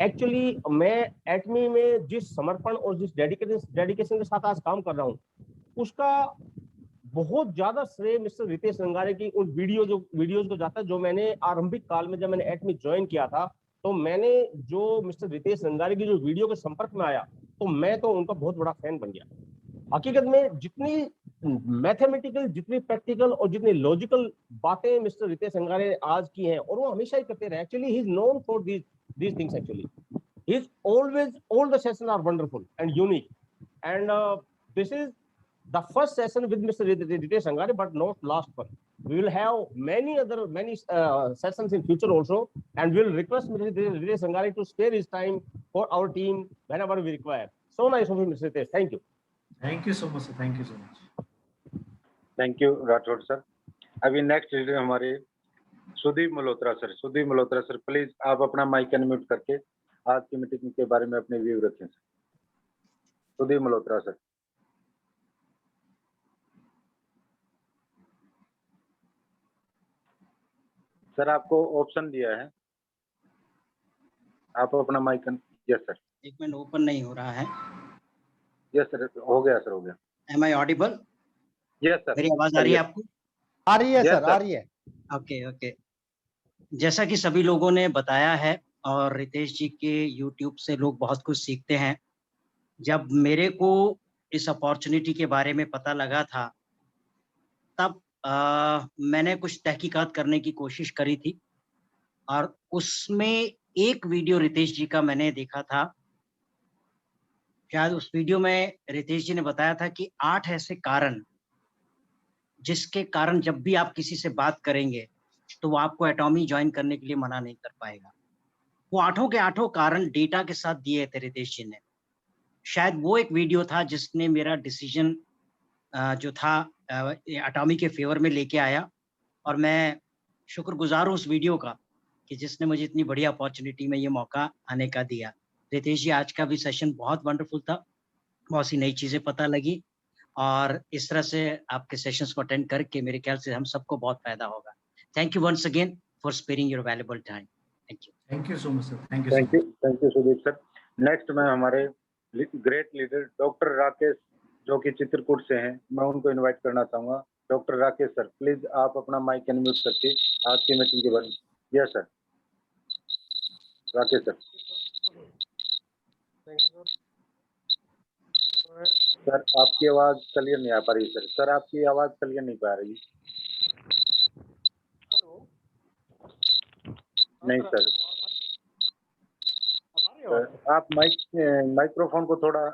एक्चुअली मैं एटमी में जिस समर्पण और जिस डेडिकेशन के साथ आज काम कर रहा हूँ, उसका बहुत ज्यादा श्रेय मिस्टर रितेश रंगारे की उन वीडियोज को जाता है जो मैंने आरंभिक काल में, जब मैंने एटमी ज्वाइन किया था, तो मैंने जो मिस्टर रितेश रंगारे की जो वीडियो के संपर्क में आया तो मैं तो उनका बहुत बड़ा फैन बन गया। हकीकत में जितनी मैथमेटिकल, जितनी प्रैक्टिकल और जितनी लॉजिकल बातें मिस्टर रितेश रंगारे आज की हैं, और वो हमेशा ही करते रहे। Actually he is known for these things actually. He's always, all the sessions are wonderful and unique. And this is the first session with Mr. Ritesh Rangare, but not last one. We will have many sessions in future also, and we will request Mr. Ritesh Rangare to spare his time for our team whenever we require. So nice of you, Mr. Ritesh. Thank you. Thank you so much sir. Thank you so much. Thank you Rathore sir. अभी नेक्स्ट लीडर हमारे Sudeep Malhotra sir. Sudeep Malhotra sir, please आप अपना माइक अनम्यूट करके आज की मीटिंग के बारे में अपने व्यू रखें। सुदीप मल्होत्रा सर। सर आपको ऑप्शन दिया है, आप अपना माइक। Yes sir. एक मिनट, ओपन नहीं हो रहा है। यस सर, हो गया सर, हो गया। Am I audible? Yes sir. मेरी आवाज आ रही है आपको? आ रही है Yes, सर, sir. आ रही है। Okay okay. जैसा कि सभी लोगों ने बताया है और रितेश जी के YouTube से लोग बहुत कुछ सीखते हैं। जब मेरे को इस अपॉर्चुनिटी के बारे में पता लगा था तब मैंने कुछ तहकीकात करने की कोशिश करी थी, और उसमें एक वीडियो रितेश जी का मैंने देखा था। शायद उस वीडियो में रितेश जी ने बताया था कि 8 ऐसे कारण जिसके कारण जब भी आप किसी से बात करेंगे तो वो आपको एटॉमी ज्वाइन करने के लिए मना नहीं कर पाएगा। वो 8 के 8 कारण डेटा के साथ दिए थे रितेश जी ने। शायद वो एक वीडियो था जिसने मेरा डिसीजन जो था एटॉमी के फेवर में लेके आया, और मैं शुक्रगुजार हूँ उस वीडियो का कि जिसने मुझे इतनी बढ़िया अपॉर्चुनिटी में ये मौका आने का दिया। रितेश जी, आज का भी सेशन बहुत वंडरफुल था, बहुत सी नई चीजें पता लगी, और इस तरह से आपके सेशंस को अटेंड करके मेरे ख्याल से हम सबको बहुत फायदा होगा। Thank you once again for sparing your valuable time. Thank you so much sir. Thank you Sudeep sir. Next में हमारे ग्रेट लीडर डॉक्टर राकेश, जो कि चित्रकूट से हैं, मैं उनको इनवाइट करना चाहूंगा। डॉक्टर राकेश सर, प्लीज आप अपना माइक अनम्यूट करके आज की मीटिंग के बारे में। Yes sir. Rakesh sir. Sir आपकी आवाज क्लियर नहीं आ पा रही सर। सर आपकी आवाज क्लियर नहीं पा रही। नहीं सर। आप माइक्रोफोन को थोड़ा।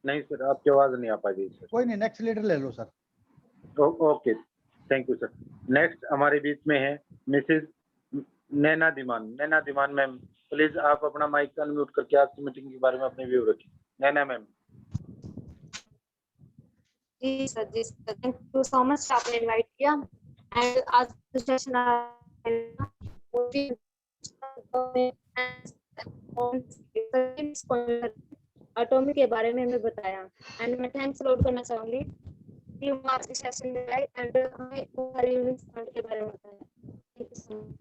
नहीं सर, आपकी आवाज नहीं आ पा रही सर। कोई नहीं, नेक्स्ट लीडर ले लो sir. Okay, thank you sir. Next हमारे बीच में है Mrs Naina Diwan. Naina Diwan ma'am, please आप अपना माइक अनम्यूट करके आज की मीटिंग के बारे में अपने व्यू रखिए। नैना मैम। जी sir, thank you so much, आपने इनवाइट किया। एंड आज सेशन एटॉमी के बारे में हमें बताया एंड मैं थैंक्स लॉर्ड करना चाहूंगी कि आज के सेशन में आए एंड हमें सारे यूनिट्स के बारे में बताया। Thank you so much.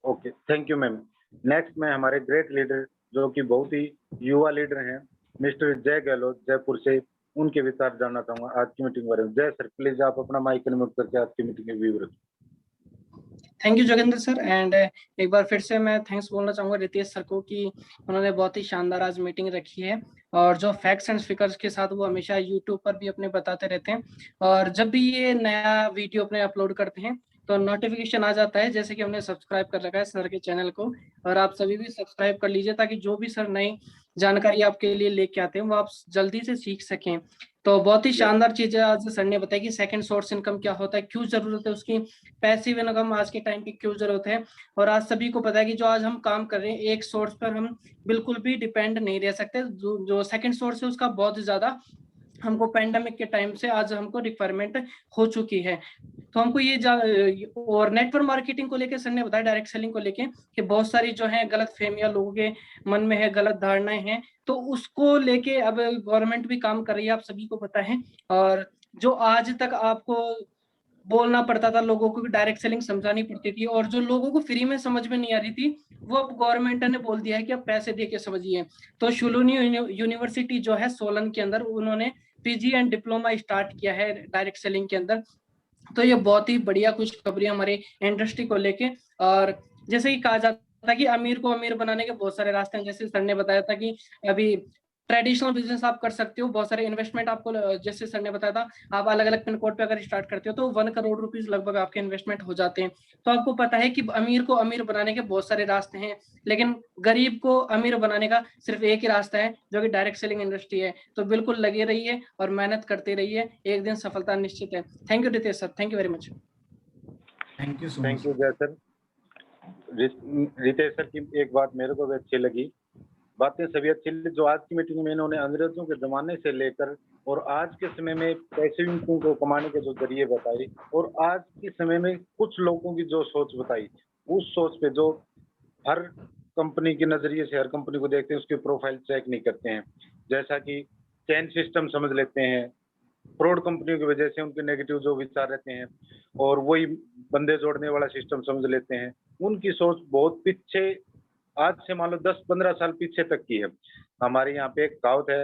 Okay, thank you ma'am. Next में हमारे ग्रेट लीडर जो कि बहुत ही युवा लीडर हैं, मिस्टर जय गहलोत जयपुर से, उनके विचार जानना चाहूंगा आज की मीटिंग के बारे में। जय सर, प्लीज आप अपना माइक अनम्यूट करके आज की मीटिंग के व्यू रखें। Thank you Joginder sir and एक बार फिर से मैं थैंक्स बोलना चाहूंगा रितेश सर को कि उन्होंने बहुत ही शानदार आज मीटिंग रखी है और जो फैक्ट्स एंड फिगर्स के साथ वो हमेशा यूट्यूब पर भी अपने बताते रहते हैं और जब भी ये नया वीडियो अपने अपलोड करते हैं तो नोटिफिकेशन आ जाता है, जैसे कि हमने सब्सक्राइब कर रखा है सर के चैनल को और आप सभी भी सब्सक्राइब कर लीजिए ताकि जो भी सर नई जानकारी आपके लिए लेके आते हैं वो आप जल्दी से सीख सकें। तो बहुत ही शानदार चीज है आज सर ने बताया कि सेकंड सोर्स इनकम क्या होता है, क्यों जरूरत है उसकी, पैसिव इनकम आज के टाइम पे क्यों जरूरत है। और आज सभी को पता है कि जो आज हम काम कर रहे हैं एक सोर्स पर हम बिल्कुल भी डिपेंड नहीं रह सकते, जो सेकंड सोर्स है उसका बहुत ज्यादा हमको पैंडेमिक के टाइम से आज हमको रिक्वायरमेंट हो चुकी है। तो हमको ये और नेटवर्क मार्केटिंग को लेके सर ने बताया, डायरेक्ट सेलिंग को लेके कि बहुत सारी जो है गलत फहमियां लोगों के मन में है, गलत धारणाएं हैं, तो उसको लेके अब गवर्नमेंट भी काम कर रही है, आप सभी को पता है। और जो आज तक आपको बोलना पड़ता था, लोगों को डायरेक्ट सेलिंग समझानी पड़ती थी और जो लोगों को फ्री में समझ में नहीं आ रही थी वो अब गवर्नमेंट ने बोल दिया है कि अब पैसे दे के समझिए। तो शुलूनी यूनिवर्सिटी जो है सोलन के अंदर उन्होंने पीजी एंड डिप्लोमा स्टार्ट किया है डायरेक्ट सेलिंग के अंदर। तो ये बहुत ही बढ़िया खुशखबरी हमारे इंडस्ट्री को लेके। और जैसे कि कहा जाता है कि अमीर को अमीर बनाने के बहुत सारे रास्ते हैं, जैसे सर ने बताया था कि अभी ट्रेडिशनल बिजनेस आप कर सकते हो, बहुत सारे इन्वेस्टमेंट आपको, जैसे सर ने बताया था आप अलग अलग पिन कोड पे अगर स्टार्ट करते हो तो 1 करोड़ रुपीस लगभग आपके इन्वेस्टमेंट हो जाते हैं। तो आपको पता है कि अमीर को अमीर बनाने के बहुत सारे रास्ते हैं, लेकिन गरीब को अमीर बनाने का सिर्फ एक ही रास्ता है जो कि डायरेक्ट सेलिंग इंडस्ट्री है। तो बिल्कुल लगे रहिए और मेहनत करते रहिए, एक दिन सफलता निश्चित है। Thank you Ritesh sir, thank you very much. Thank you so much. Thank you Jay sir. Ritesh sir की एक बात मेरे को भी अच्छी लगी, बातें सभी अच्छी लगी जो आज की मीटिंग में इन्होंने अंग्रेजों के जमाने से लेकर और आज के समय में पैसिव इनकम को कमाने के जो जरिए बताई और आज के समय में कुछ लोगों की जो सोच बताई, उस सोच पे जो हर कंपनी के नजरिए से हर कंपनी को देखते हैं, उसकी प्रोफाइल चेक नहीं करते हैं, जैसा कि चैन सिस्टम समझ लेते हैं, फ्रॉड कंपनियों की वजह से उनके नेगेटिव जो विचार रहते हैं और वही बंदे जोड़ने वाला सिस्टम समझ लेते हैं। उनकी सोच बहुत पीछे, आज से मान लो 10-15 साल पीछे तक की है। हमारे यहाँ पे एक कहावत है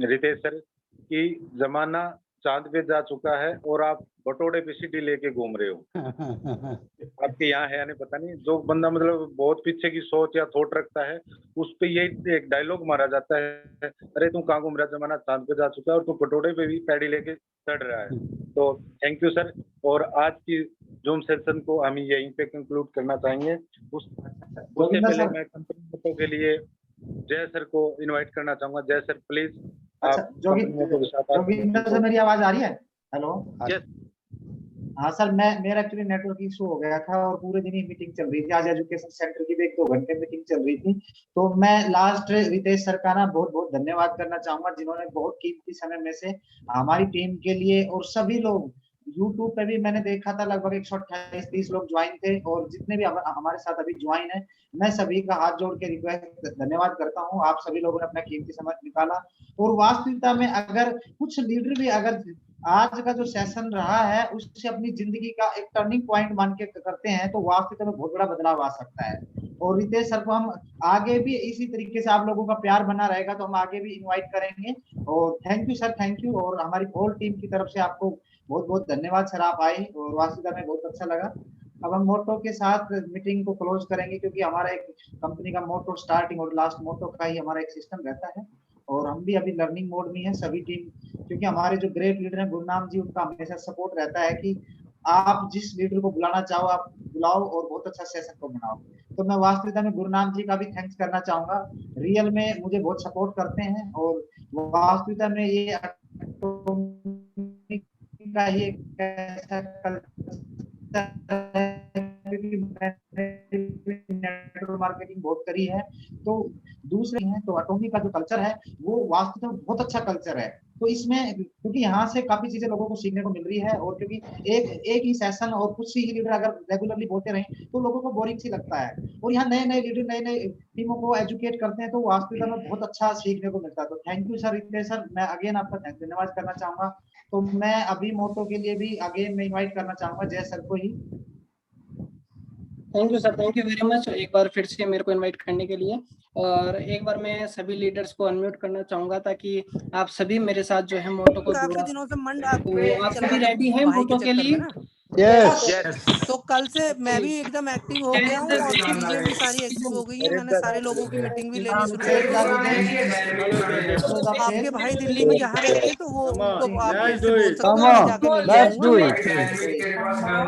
रितेश सर कि जमाना चांद पे जा चुका है और आप बटोड़े पे सीढ़ी लेके घूम रहे हो। आपके यहाँ है या नहीं पता नहीं, जो बंदा मतलब बहुत पीछे की सोच या थॉट रखता है उस पे यही एक डायलॉग मारा जाता है, अरे तू कहाँ घूम रहा, जमाना चांद पे जा चुका है और तू बटोड़े पे भी पैड़ी लेके चढ़ रहा है। तो थैंक यू सर। और आज की जूम सेशन को हम यहीं पे कंक्लूड करना चाहेंगे। उससे पहले मैं कंपनी के लिए जय सर को इनवाइट करना चाहूंगा। Jai sir please. Joginder sir मेरी आवाज आ रही है? हेलो। यस। हाँ सर, मेरा एक्चुअली नेटवर्क इशू हो गया था और पूरे दिन ही मीटिंग चल रही थी। आज एजुकेशन सेंटर की भी 1-2 घंटे मीटिंग चल रही थी। तो मैं लास्ट रितेश सर का ना बहुत बहुत धन्यवाद करना चाहूंगा, जिन्होंने बहुत कीमती समय में से हमारी टीम के लिए, और सभी लोग यूट्यूब पे भी मैंने देखा था लगभग 128-30 लोग ज्वाइन थे, और जितने भी हमारे साथ अभी ज्वाइन है, मैं सभी का हाथ जोड़ के रिक्वेस्ट धन्यवाद करता हूँ। आप सभी लोगों ने अपना कीमती समय निकाला। और वास्तविकता में अगर कुछ लीडर भी अगर आज का जो सेशन रहा है उससे अपनी जिंदगी का एक टर्निंग पॉइंट मान के करते हैं तो वास्तविकता में बहुत बड़ा बदलाव आ सकता है। और रितेश सर को हम आगे भी इसी तरीके से, आप लोगों का प्यार बना रहेगा तो हम आगे भी इनवाइट करेंगे। और thank you sir, thank you. और हमारी होल टीम की तरफ से आपको बहुत बहुत धन्यवाद सर, आप आए और वास्तविकता में बहुत अच्छा लगा। अब हम मोटो के साथ मीटिंग को क्लोज करेंगे, क्योंकि हमारा एक कंपनी का मोटो स्टार्टिंग और लास्ट मोटो का ही हमारा एक सिस्टम रहता है और हम भी अभी लर्निंग मोड में है सभी टीम। क्योंकि हमारे जो ग्रेट लीडर हैं गुरनाम जी, उनका हमेशा सपोर्ट रहता है कि आप जिस लीडर को बुलाना चाहो आप बुलाओ और बहुत अच्छा सेशन को बनाओ। तो मैं वास्तविकता में गुरनाम जी का भी थैंक्स करना चाहूंगा। रियल में मुझे बहुत सपोर्ट करते हैं और वास्तविकता में ये का ही एक ऐसा नेटवर्क मार्केटिंग बहुत करी है। तो दूसरे हैं तो एटॉमी का जो कल्चर है वो वास्तव में बहुत अच्छा कल्चर है। तो इसमें क्योंकि यहाँ से काफी चीजें लोगों को सीखने को मिल रही है, और क्योंकि एक ही सेशन और कुछ ही लीडर अगर रेगुलरली बोलते रहे तो लोगों को बोरिंग सी लगता है, और यहाँ नए नए लीडर नए नए टीमों को एजुकेट करते हैं तो वास्तविकता में बहुत अच्छा सीखने को मिलता है। तो thank you sir Ritesh sir, मैं अगेन आपका धन्यवाद करना चाहूंगा। तो मैं अभी मोटो के लिए भी अगेन मैं इन्वाइट करना चाहूंगा जय सर को ही। Thank you sir, thank you very much एक बार फिर से मेरे को इनवाइट करने के लिए। और एक बार मैं सभी लीडर्स को अनम्यूट करना चाहूंगा ताकि आप सभी मेरे साथ जो है मोटो को काफी जोड़ा। दिनों से मंड तो आप चल सभी रहा था रेडी हैं भाई मोटो के चक्कर लिए? में ना, यस तो कल से मैं भी एकदम एक्टिव हो गया हूँ और चीजें भी सारी एक्टिव हो गई है। मैंने सारे लोगों की मीटिंग भी लेनी शुरू कर दी। तो आपके भाई दिल्ली में जहाँ रहते हैं तो वो उनको आप उनसे बोल सकते हो, मैं जाके मिल लेट्स डू जाऊंगा।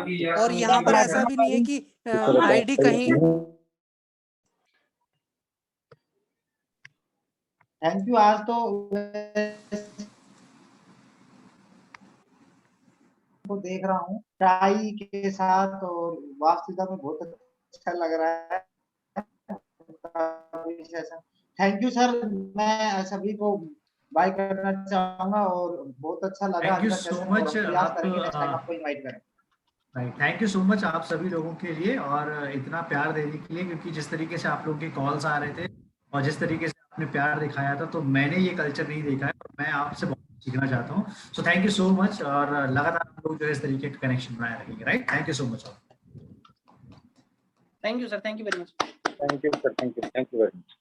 इट। और यहाँ पर ऐसा भी नहीं है कि आईडी कहीं। Thank you. आज तो को देख रहा हूँ टाई के साथ और वास्तविकता में बहुत अच्छा लग रहा है। थैंक यू सर, मैं सभी को बाय करना चाहूंगा और बहुत अच्छा लगा। Thank you so much. आपको इनवाइट करें। थैंक यू सो मच आप सभी लोगों के लिए और इतना प्यार देने के लिए, क्योंकि जिस तरीके से आप लोगों के कॉल्स आ रहे थे और जिस तरीके से आपने प्यार दिखाया था, तो मैंने ये कल्चर नहीं देखा है और मैं आपसे बहुत सीखना चाहता हूँ। So thank you so much, और लगातार आप लोग जो है इस तरीके का कनेक्शन बनाए रखेंगे। Right, thank you so much. Thank you sir, thank you very much. Thank you sir, thank you very much.